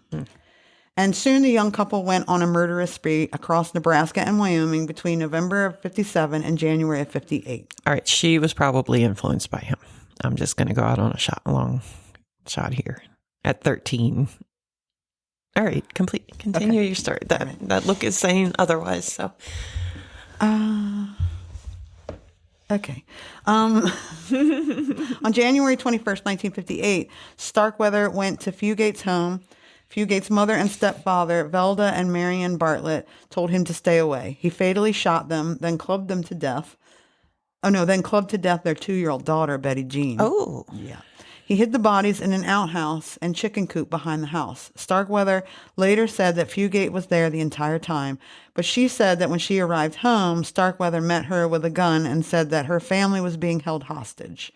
And soon the young couple went on a murderous spree across Nebraska and Wyoming between November of 57 and January of 58. All right. She was probably influenced by him. I'm just going to go out on a long shot here. At 13. All right, continue your story. That look is saying otherwise. So, okay. On January 21st, 1958, Starkweather went to Fugate's home. Fugate's mother and stepfather, Velda and Marion Bartlett, told him to stay away. He fatally shot them, then clubbed them to death. Then clubbed to death their 2-year-old daughter, Betty Jean. Oh, yeah. He hid the bodies in an outhouse and chicken coop behind the house. Starkweather later said that Fugate was there the entire time, but she said that when she arrived home, Starkweather met her with a gun and said that her family was being held hostage.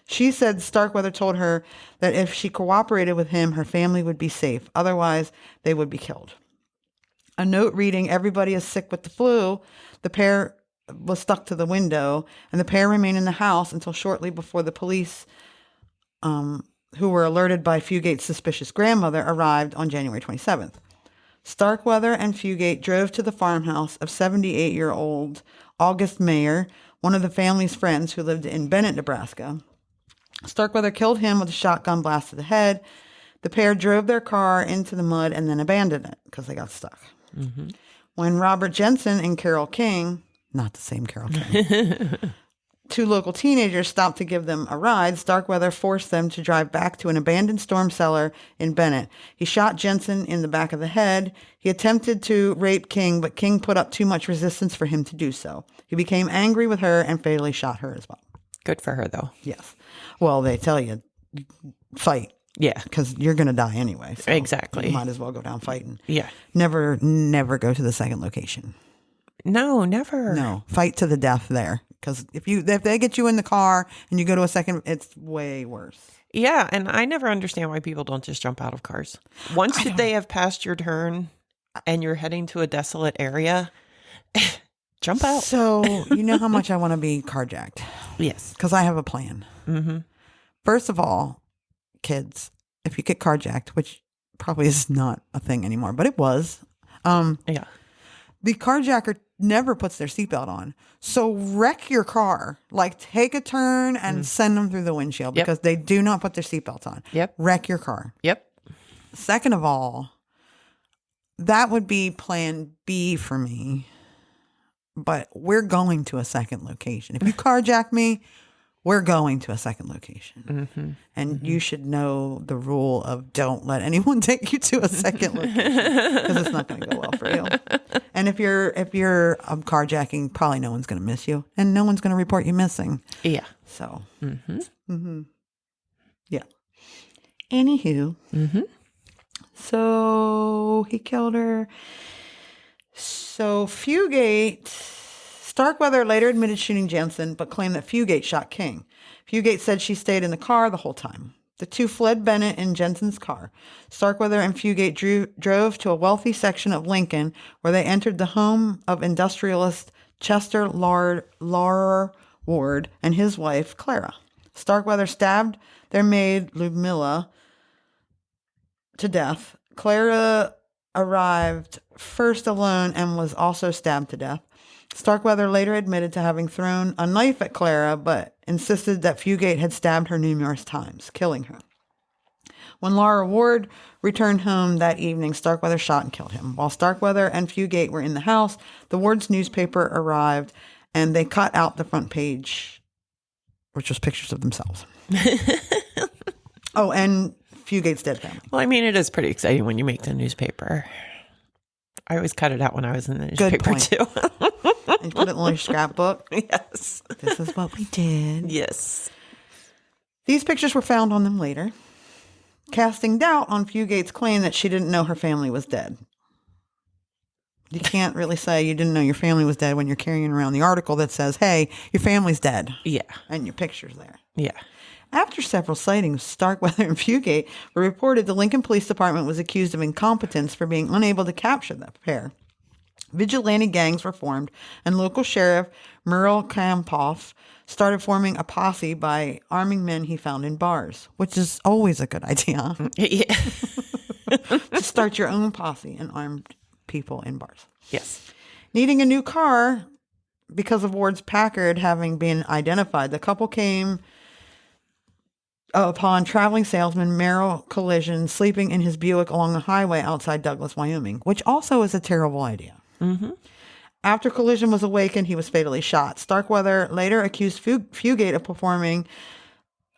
She said Starkweather told her that if she cooperated with him, her family would be safe. Otherwise, they would be killed. A note reading, "Everybody is sick with the flu," the pair was stuck to the window, and the pair remained in the house until shortly before the police, who were alerted by Fugate's suspicious grandmother, arrived on January 27th. Starkweather and Fugate drove to the farmhouse of 78-year-old August Mayer, one of the family's friends who lived in Bennett, Nebraska. Starkweather killed him with a shotgun blast to the head. The pair drove their car into the mud and then abandoned it because they got stuck. Mm-hmm. When Robert Jensen and Carol King, not the same Carol King, 2 local teenagers stopped to give them a ride, Starkweather forced them to drive back to an abandoned storm cellar in Bennett. He shot Jensen in the back of the head. He attempted to rape King, but King put up too much resistance for him to do so. He became angry with her and fatally shot her as well. good for her, though. Yes. Well, they tell you, fight. Yeah. Because you're going to die anyway. So exactly. You might as well go down fighting. Yeah. Never go to the second location. No, never. No, fight to the death there. Because if they get you in the car and you go to a second, it's way worse. Yeah, and I never understand why people don't just jump out of cars. Once they have passed your turn and you're heading to a desolate area, jump out. So, you know how much I want to be carjacked? Yes. Because I have a plan. Mm-hmm. First of all, kids, if you get carjacked, which probably is not a thing anymore, but it was. Yeah. The carjacker never puts their seatbelt on. So wreck your car. Like, take a turn and send them through the windshield because they do not put their seatbelts on. Yep. Wreck your car. Yep. Second of all, that would be plan B for me. but we're going to a second location. If you carjack me, we're going to a second location. And you should know the rule of don't let anyone take you to a second location because it's not going to go well for you. And if you're carjacking, probably no one's going to miss you and no one's going to report you missing. Yeah. So, yeah. Anywho, so he killed her. So Fugate, Starkweather later admitted shooting Jensen, but claimed that Fugate shot King. Fugate said she stayed in the car the whole time. The two fled Bennett in Jensen's car. Starkweather and Fugate drove to a wealthy section of Lincoln, where they entered the home of industrialist Chester Laurer Ward and his wife, Clara. Starkweather stabbed their maid, Ludmilla, to death. Clara arrived first alone and was also stabbed to death. Starkweather later admitted to having thrown a knife at Clara, but insisted that Fugate had stabbed her numerous times, killing her. When Laura Ward returned home that evening, Starkweather shot and killed him. While Starkweather and Fugate were in the house, the Ward's newspaper arrived, and they cut out the front page, which was pictures of themselves. Oh, and Fugate's dead family. Well, I mean, it is pretty exciting when you make the newspaper. I always cut it out when I was in the newspaper, too. And you put it in your scrapbook? Yes. This is what we did. Yes. These pictures were found on them later, casting doubt on Fugate's claim that she didn't know her family was dead. You can't really say you didn't know your family was dead when you're carrying around the article that says, hey, your family's dead. Yeah. And your picture's there. Yeah. After several sightings, Starkweather and Fugate were reported the Lincoln Police Department was accused of incompetence for being unable to capture the pair. Vigilante gangs were formed, and local sheriff Merle Kampoff started forming a posse by arming men he found in bars, which is always a good idea. Yeah. To start your own posse and arm people in bars. Yes. Needing a new car because of Ward's Packard having been identified, the couple came upon traveling salesman Merrill Collision sleeping in his Buick along the highway outside Douglas, Wyoming, which also is a terrible idea. After Collision was awakened, he was fatally shot. Starkweather later accused Fugate of performing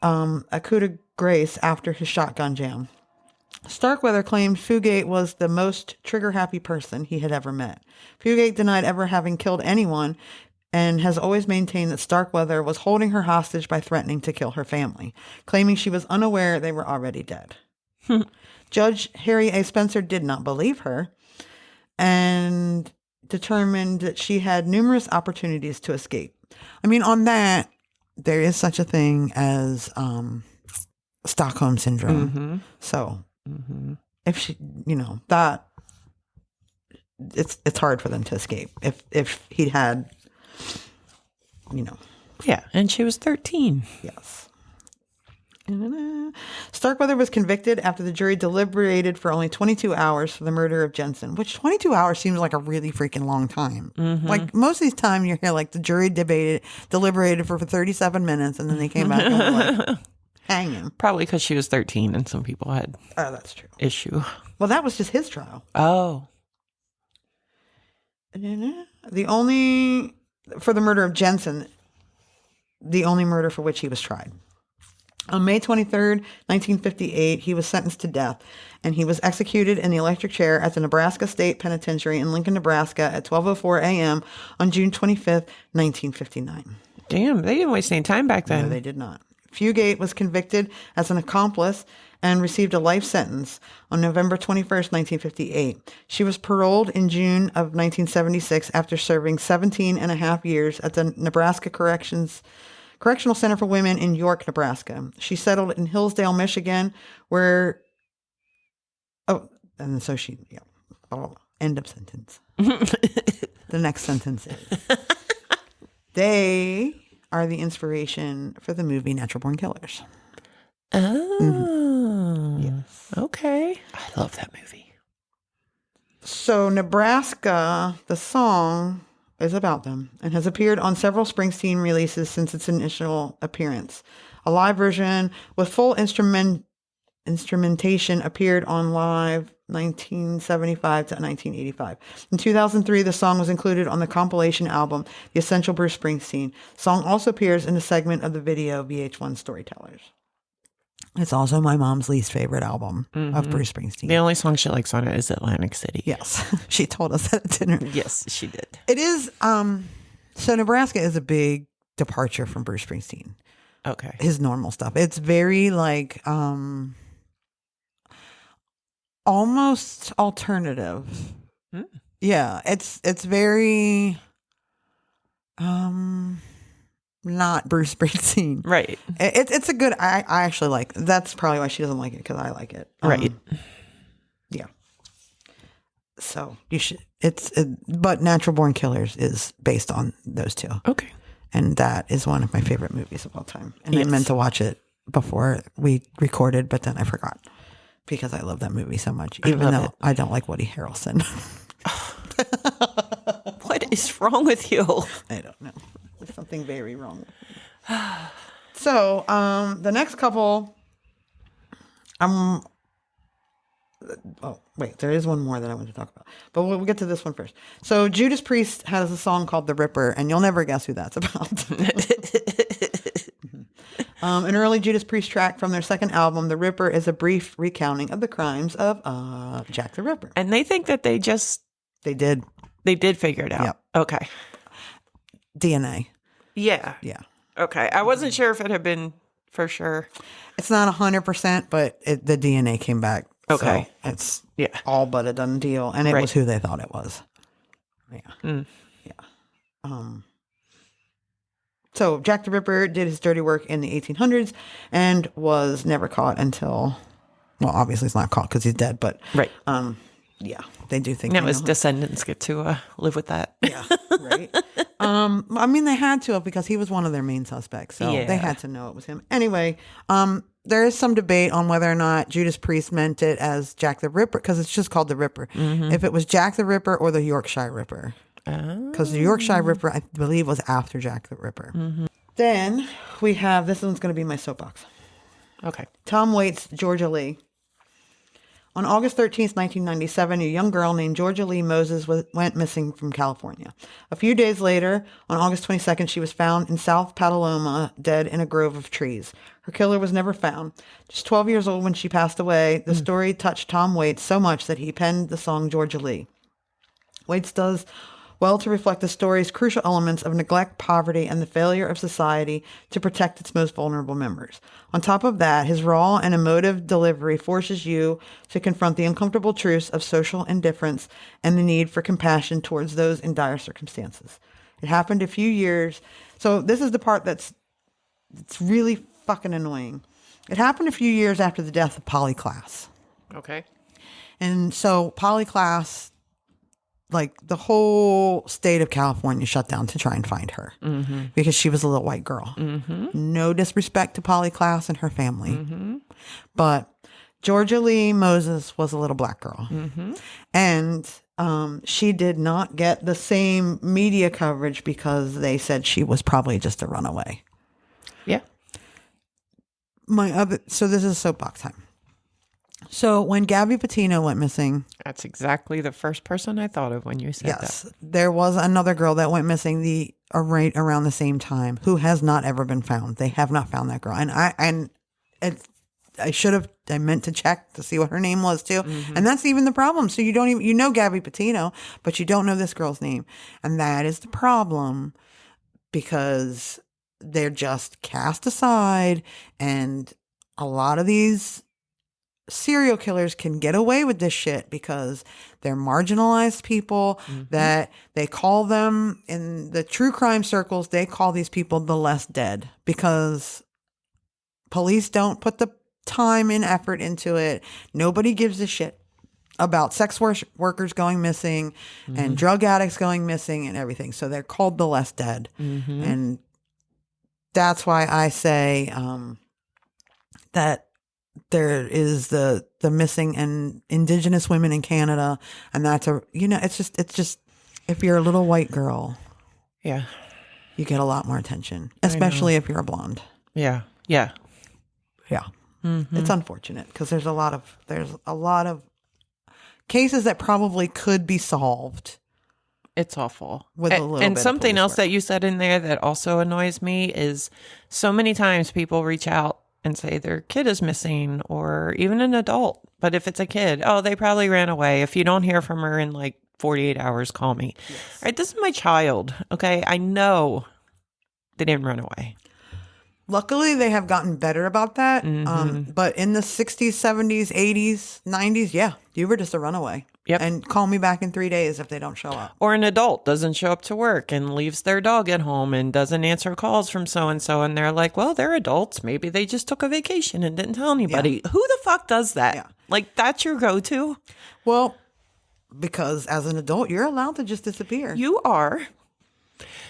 a coup de grace after his shotgun jam. Starkweather claimed Fugate was the most trigger-happy person he had ever met. Fugate denied ever having killed anyone and has always maintained that Starkweather was holding her hostage by threatening to kill her family, claiming she was unaware they were already dead. Judge Harry A. Spencer did not believe her and determined that she had numerous opportunities to escape. I mean, on that, there is such a thing as Stockholm Syndrome. So if she, that it's hard for them to escape. If he had, Yeah, and she was 13. Yes. Starkweather was convicted after the jury deliberated for only 22 hours for the murder of Jensen, which 22 hours seems like a really freaking long time. Like most of these time you hear like the jury deliberated for 37 minutes and then they came back and were like, hang him. Probably because she was 13 and some people had that's true. issue. Well, that was just his trial. Oh. For the murder of Jensen, the only murder for which he was tried. On May 23rd, 1958, he was sentenced to death, and he was executed in the electric chair at the Nebraska State Penitentiary in Lincoln, Nebraska at 12:04 a.m. on June 25th, 1959. Damn, they didn't waste any time back then. No, they did not. Fugate was convicted as an accomplice and received a life sentence on November 21st, 1958. She was paroled in June of 1976 after serving 17 and a half years at the Nebraska Correctional Center for Women in York, Nebraska. She settled in Hillsdale, Michigan, where... end of sentence. The next sentence is... They are the inspiration for the movie Natural Born Killers. Oh. Yes. Okay. I love that movie. So Nebraska, the song... is about them and has appeared on several Springsteen releases since its initial appearance. A live version with full instrumentation appeared on Live 1975 to 1985. In 2003, the song was included on the compilation album The Essential Bruce Springsteen. The song also appears in a segment of the video VH1 Storytellers. It's also my mom's least favorite album of Bruce Springsteen. The only song she likes on it is Atlantic City. Yes. She told us that at dinner. Yes, she did. It is, so Nebraska is a big departure from Bruce Springsteen. Okay. His normal stuff. It's very like, almost alternative. Yeah. It's very, not Bruce Springsteen. Right. It's a good, I actually like, that's probably why she doesn't like it, because I like it. Right. Yeah. So you should, but Natural Born Killers is based on those two. Okay. And that is one of my favorite movies of all time. And Yes. I meant to watch it before we recorded, but then I forgot because I love that movie so much, even though I don't like Woody Harrelson. What is wrong with you? I don't know. There's something very wrong with me. So, the next couple, oh, wait, there is one more that I want to talk about. But we'll get to this one first. So, Judas Priest has a song called The Ripper, and you'll never guess who that's about. An early Judas Priest track from their second album, The Ripper, is a brief recounting of the crimes of Jack the Ripper. And they think that they did figure it out. Yep. Okay. DNA. Yeah. Yeah. Okay. I wasn't sure if it had been for sure. It's not 100%, but the DNA came back. Okay. So it's Yeah. all but a done deal. And it was who they thought it was. Yeah. Yeah. So Jack the Ripper did his dirty work in the 1800s and was never caught until, well, obviously he's not caught because he's dead, but Right. yeah, they do think Now they his know. descendants get to live with that. Yeah, right. I mean, they had to because he was one of their main suspects, so Yeah. they had to know it was him. Anyway, there is some debate on whether or not Judas Priest meant it as Jack the Ripper, because it's just called the Ripper. If it was Jack the Ripper or the Yorkshire Ripper, because the Yorkshire Ripper, I believe, was after Jack the Ripper. Then we have, this one's going to be my soapbox. Okay. Tom Waits, Georgia Lee. On August 13th, 1997, a young girl named Georgia Lee Moses went missing from California. A few days later, on August 22nd, she was found in South Petaluma, dead in a grove of trees. Her killer was never found. Just 12 years old when she passed away, the story touched Tom Waits so much that he penned the song Georgia Lee. Waits does well to reflect the story's crucial elements of neglect, poverty, and the failure of society to protect its most vulnerable members. On top of that, his raw and emotive delivery forces you to confront the uncomfortable truths of social indifference and the need for compassion towards those in dire circumstances. It happened a few years. So this is the part it's really fucking annoying. It happened a few years after the death of Polly Klaas. Okay. And so Polly Klaas, like the whole state of California shut down to try and find her because she was a little white girl. No disrespect to Polly Klaas and her family, but Georgia Lee Moses was a little black girl, and she did not get the same media coverage because they said she was probably just a runaway. Yeah. So this is soapbox time. So when Gabby Petito went missing, That's exactly the first person I thought of when you said that. there was another girl that went missing right around the same time who has not ever been found. They have not found that girl. And I meant to check to see what her name was too. And that's even the problem. So you don't even, you know Gabby Petito, but you don't know this girl's name. And that is the problem because they're just cast aside, and a lot of these serial killers can get away with this shit because they're marginalized people that they call them in the true crime circles. They call these people the less dead because police don't put the time and effort into it. Nobody gives a shit about sex workers going missing and drug addicts going missing and everything. So they're called the less dead. And that's why I say that there is the missing and Indigenous women in Canada, and that's it's just if you're a little white girl, Yeah. you get a lot more attention, especially if you're a blonde. Yeah. Yeah. It's unfortunate because there's a lot of cases that probably could be solved. It's awful. With a little and bit of something police else work. that you said in there that also annoys me is so many times people reach out and say their kid is missing or even an adult. But if it's a kid, oh, they probably ran away. If you don't hear from her in like 48 hours, call me. Yes. All right, this is my child. Okay, I know they didn't run away. Luckily, they have gotten better about that. But in the 60s, 70s, 80s, 90s, yeah, you were just a runaway. Yep. And call me back in 3 days if they don't show up. Or an adult doesn't show up to work and leaves their dog at home and doesn't answer calls from so-and-so. And they're like, well, they're adults. Maybe they just took a vacation and didn't tell anybody. Yeah. Who the fuck does that? Yeah. Like, that's your go-to? Well, because as an adult, you're allowed to just disappear. You are.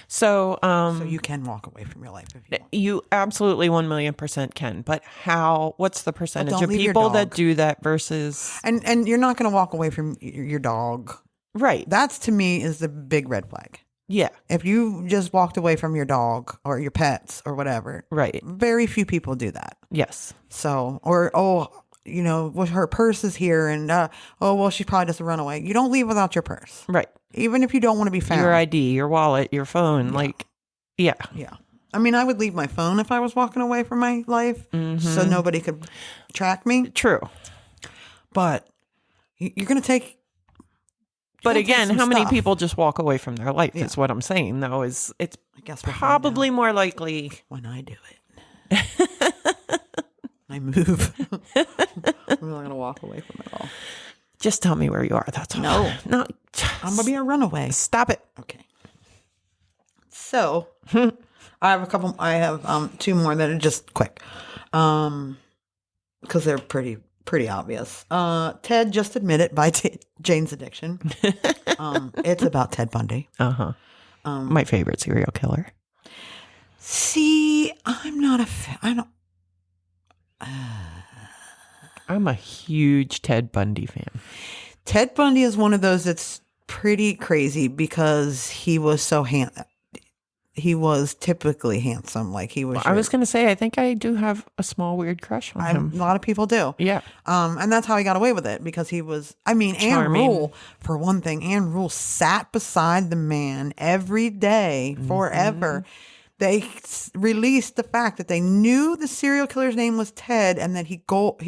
So you can walk away from your life if you want. You absolutely 1,000,000% can. But what's the percentage of leave your people dog. that do that versus... And you're not going to walk away from your dog. Right. That's, to me, is the big red flag. Yeah. If you just walked away from your dog or your pets or whatever. Right. Very few people do that. Yes. So, well, her purse is here and, she probably just run away. You don't leave without your purse. Right. Even if you don't want to be found. Your ID, your wallet, your phone, yeah. Yeah. I mean, I would leave my phone if I was walking away from my life so nobody could track me. True. But you're going to take... But again, how many stuff. people just walk away from their life is what I'm saying, though, is it's probably more likely... When I do it. I move. I'm not going to walk away from it all. Just tell me where you are. That's all. No. I'm going to be a runaway. Stop it. Okay. So, I have two more that are just quick. Because they're pretty obvious. Ted just admitted by Jane's Addiction. It's about Ted Bundy. My favorite serial killer. See, I'm not a fan. I don't... I'm a huge Ted Bundy fan. Ted Bundy is one of those that's pretty crazy because he was so he was typically handsome. Like he was. I was going to say, I think I do have a small weird crush on him. A lot of people do. Yeah. And that's how he got away with it because he was. I mean, charming. Anne Rule, for one thing, Anne Rule sat beside the man every day forever. They released the fact that they knew the serial killer's name was Ted and that he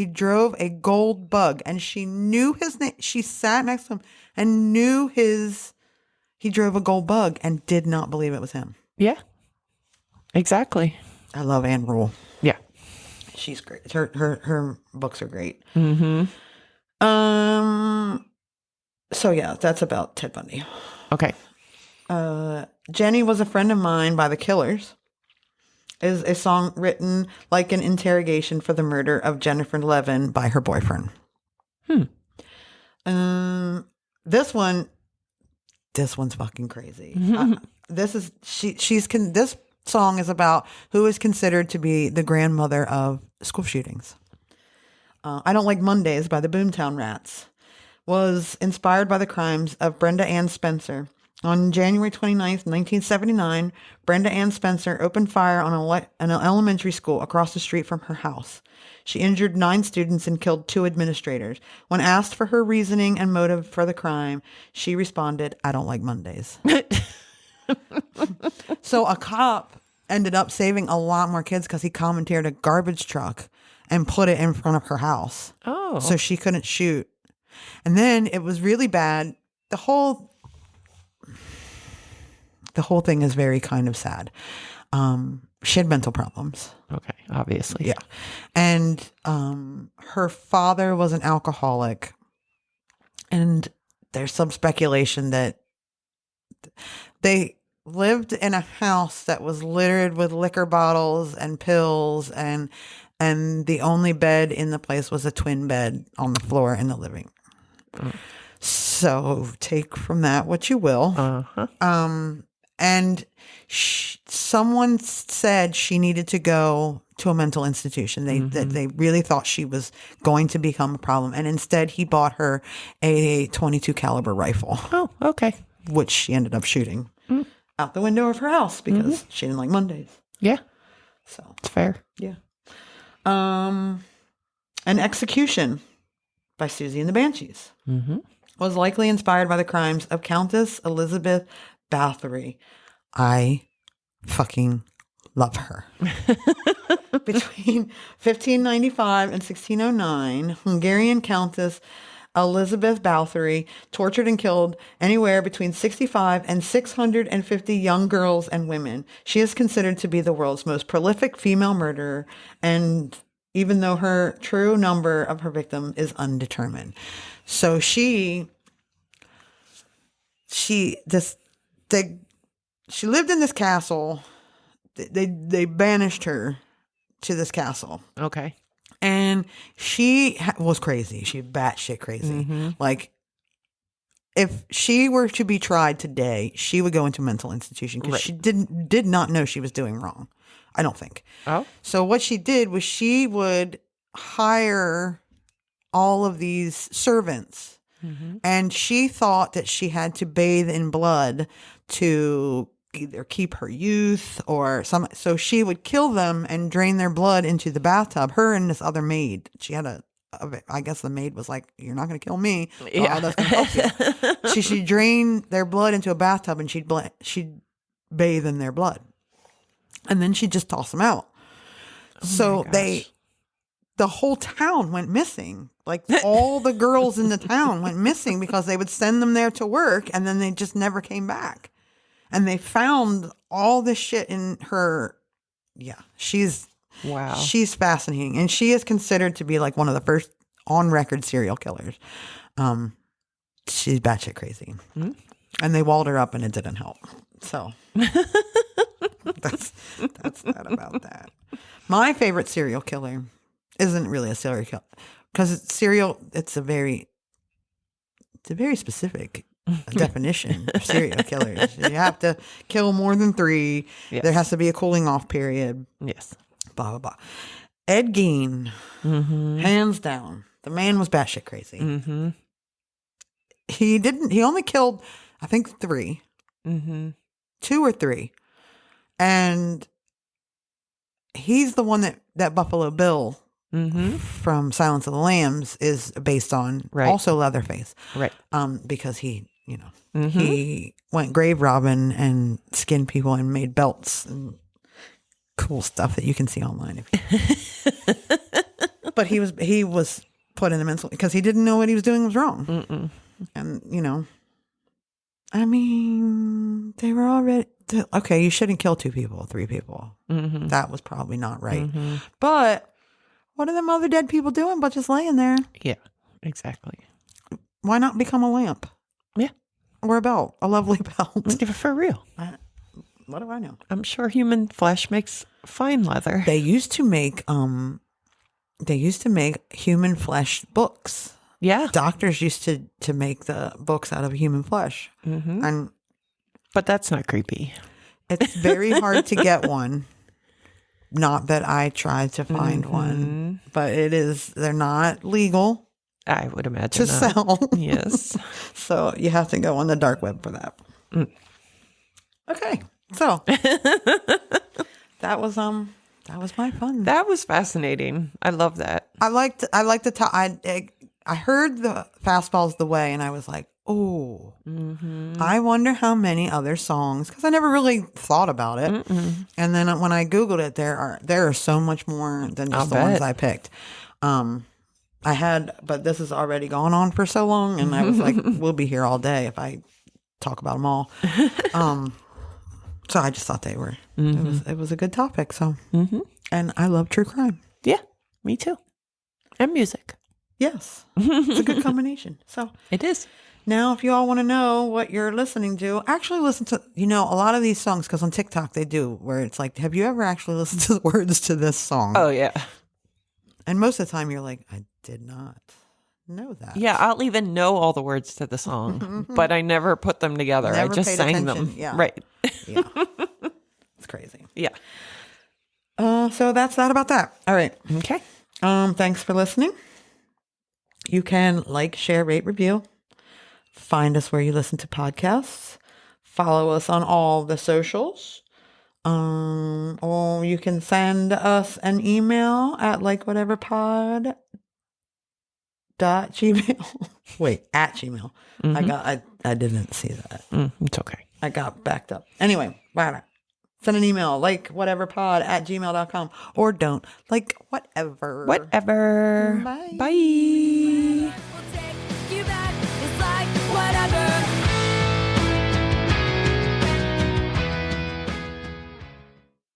drove a gold bug, and she knew his name. She sat next to him and knew he drove a gold bug and did not believe it was him. Yeah, exactly. I love Anne Rule. Yeah, she's great. Her books are great. So yeah, that's about Ted Bundy. Okay. Jenny Was a Friend of Mine by The Killers is a song written like an interrogation for the murder of Jennifer Levin by her boyfriend. This one's fucking crazy. This song is about who is considered to be the grandmother of school shootings. I Don't Like Mondays by the Boomtown Rats was inspired by the crimes of Brenda Ann Spencer. On January 29th, 1979, Brenda Ann Spencer opened fire on an elementary school across the street from her house. She injured 9 students and killed 2 administrators. When asked for her reasoning and motive for the crime, she responded, "I don't like Mondays." So a cop ended up saving a lot more kids because he commandeered a garbage truck and put it in front of her house. Oh. So she couldn't shoot. And then it was really bad. The whole thing is very kind of sad. She had mental problems. Okay, obviously. Yeah. And her father was an alcoholic. And there's some speculation that they lived in a house that was littered with liquor bottles and pills, and the only bed in the place was a twin bed on the floor in the living room. So take from that what you will. And someone said she needed to go to a mental institution. They really thought she was going to become a problem. And instead, he bought her a .22 caliber rifle. Oh, okay. Which she ended up shooting out the window of her house because she didn't like Mondays. Yeah. So it's fair. yeah. An Execution by Susie and the Banshees was likely inspired by the crimes of Countess Elizabeth Bathory. I fucking love her. Between 1595 and 1609, Hungarian Countess Elizabeth Bathory tortured and killed anywhere between 65 and 650 young girls and women. She is considered to be the world's most prolific female murderer, and even though her true number of her victims is undetermined. So she lived in this castle. They banished her to this castle. Okay. And she was crazy. She batshit crazy. Like, if she were to be tried today, she would go into a mental institution because she did not know she was doing wrong. I don't think. Oh. So what she did was she would hire all of these servants, and she thought that she had to bathe in blood to either keep her youth or some. So she would kill them and drain their blood into the bathtub. Her and this other maid. She had I guess the maid was like, "You're not going to kill me. Yeah. That's going to help you." She'd drain their blood into a bathtub and she'd bathe in their blood, and then she'd just toss them out. So the whole town went missing. Like, all the girls in the town went missing because they would send them there to work and then they just never came back. And they found all this shit in her. Yeah, she's fascinating. And she is considered to be like one of the first on record serial killers. She's batshit crazy. And they walled her up and it didn't help. So that's that about that. My favorite serial killer isn't really a serial killer because it's a very specific definition of serial killers. You have to kill more than 3. Yes. There has to be a cooling off period. Yes. Blah, blah, blah. Ed Gein, hands down, the man was batshit crazy. He only killed, I think, 3. 2 or 3. And he's the one that Buffalo Bill from Silence of the Lambs is based on. Right. Also Leatherface. Right. Because he he went grave robbing and skinned people and made belts and cool stuff that you can see online. But he was put in the mental because he didn't know what he was doing was wrong. And I mean, they were already okay. You shouldn't kill 2 people, 3 people. That was probably not right. But what are them other dead people doing but just laying there? Yeah, exactly. Why not become a lamp? Yeah. Or a belt, a lovely belt. For real. What do I know? I'm sure human flesh makes fine leather. They used to make human flesh books. Yeah. Doctors used to make the books out of human flesh. But that's not creepy. It's very hard to get one. Not that I tried to find one, but they're not legal. I would imagine to not. sell. Yes. So you have to go on the dark web for that. Okay. So that was my fun. That was fascinating. I love that. I liked the top. I heard the Fastball's the Way and I was like, oh, I wonder how many other songs, because I never really thought about it. And then when I Googled it, there are so much more than just the ones I picked. But this has already gone on for so long, and I was like, we'll be here all day if I talk about them all. So I just thought they were. It was a good topic. So, and I love true crime. Yeah, me too. And music. Yes, it's a good combination. So it is. Now, if you all want to know what you're listening to, actually listen to, a lot of these songs, because on TikTok they do, where it's like, have you ever actually listened to the words to this song? Oh, yeah. And most of the time you're like, I did not know that. Yeah, I'll even know all the words to the song, but I never put them together. I just sang them. Yeah. Right. Yeah. It's crazy. Yeah. So that's that about that. All right. Okay. Thanks for listening. You can like, share, rate, review. Find us where you listen to podcasts. Follow us on all the socials. Or you can send us an email at likewhateverpod dot gmail. Wait, at gmail. I didn't see that. It's okay. I got backed up. Anyway, bye. Send an email, like whatever pod at gmail.com, or don't, like whatever. Whatever. Bye. Bye.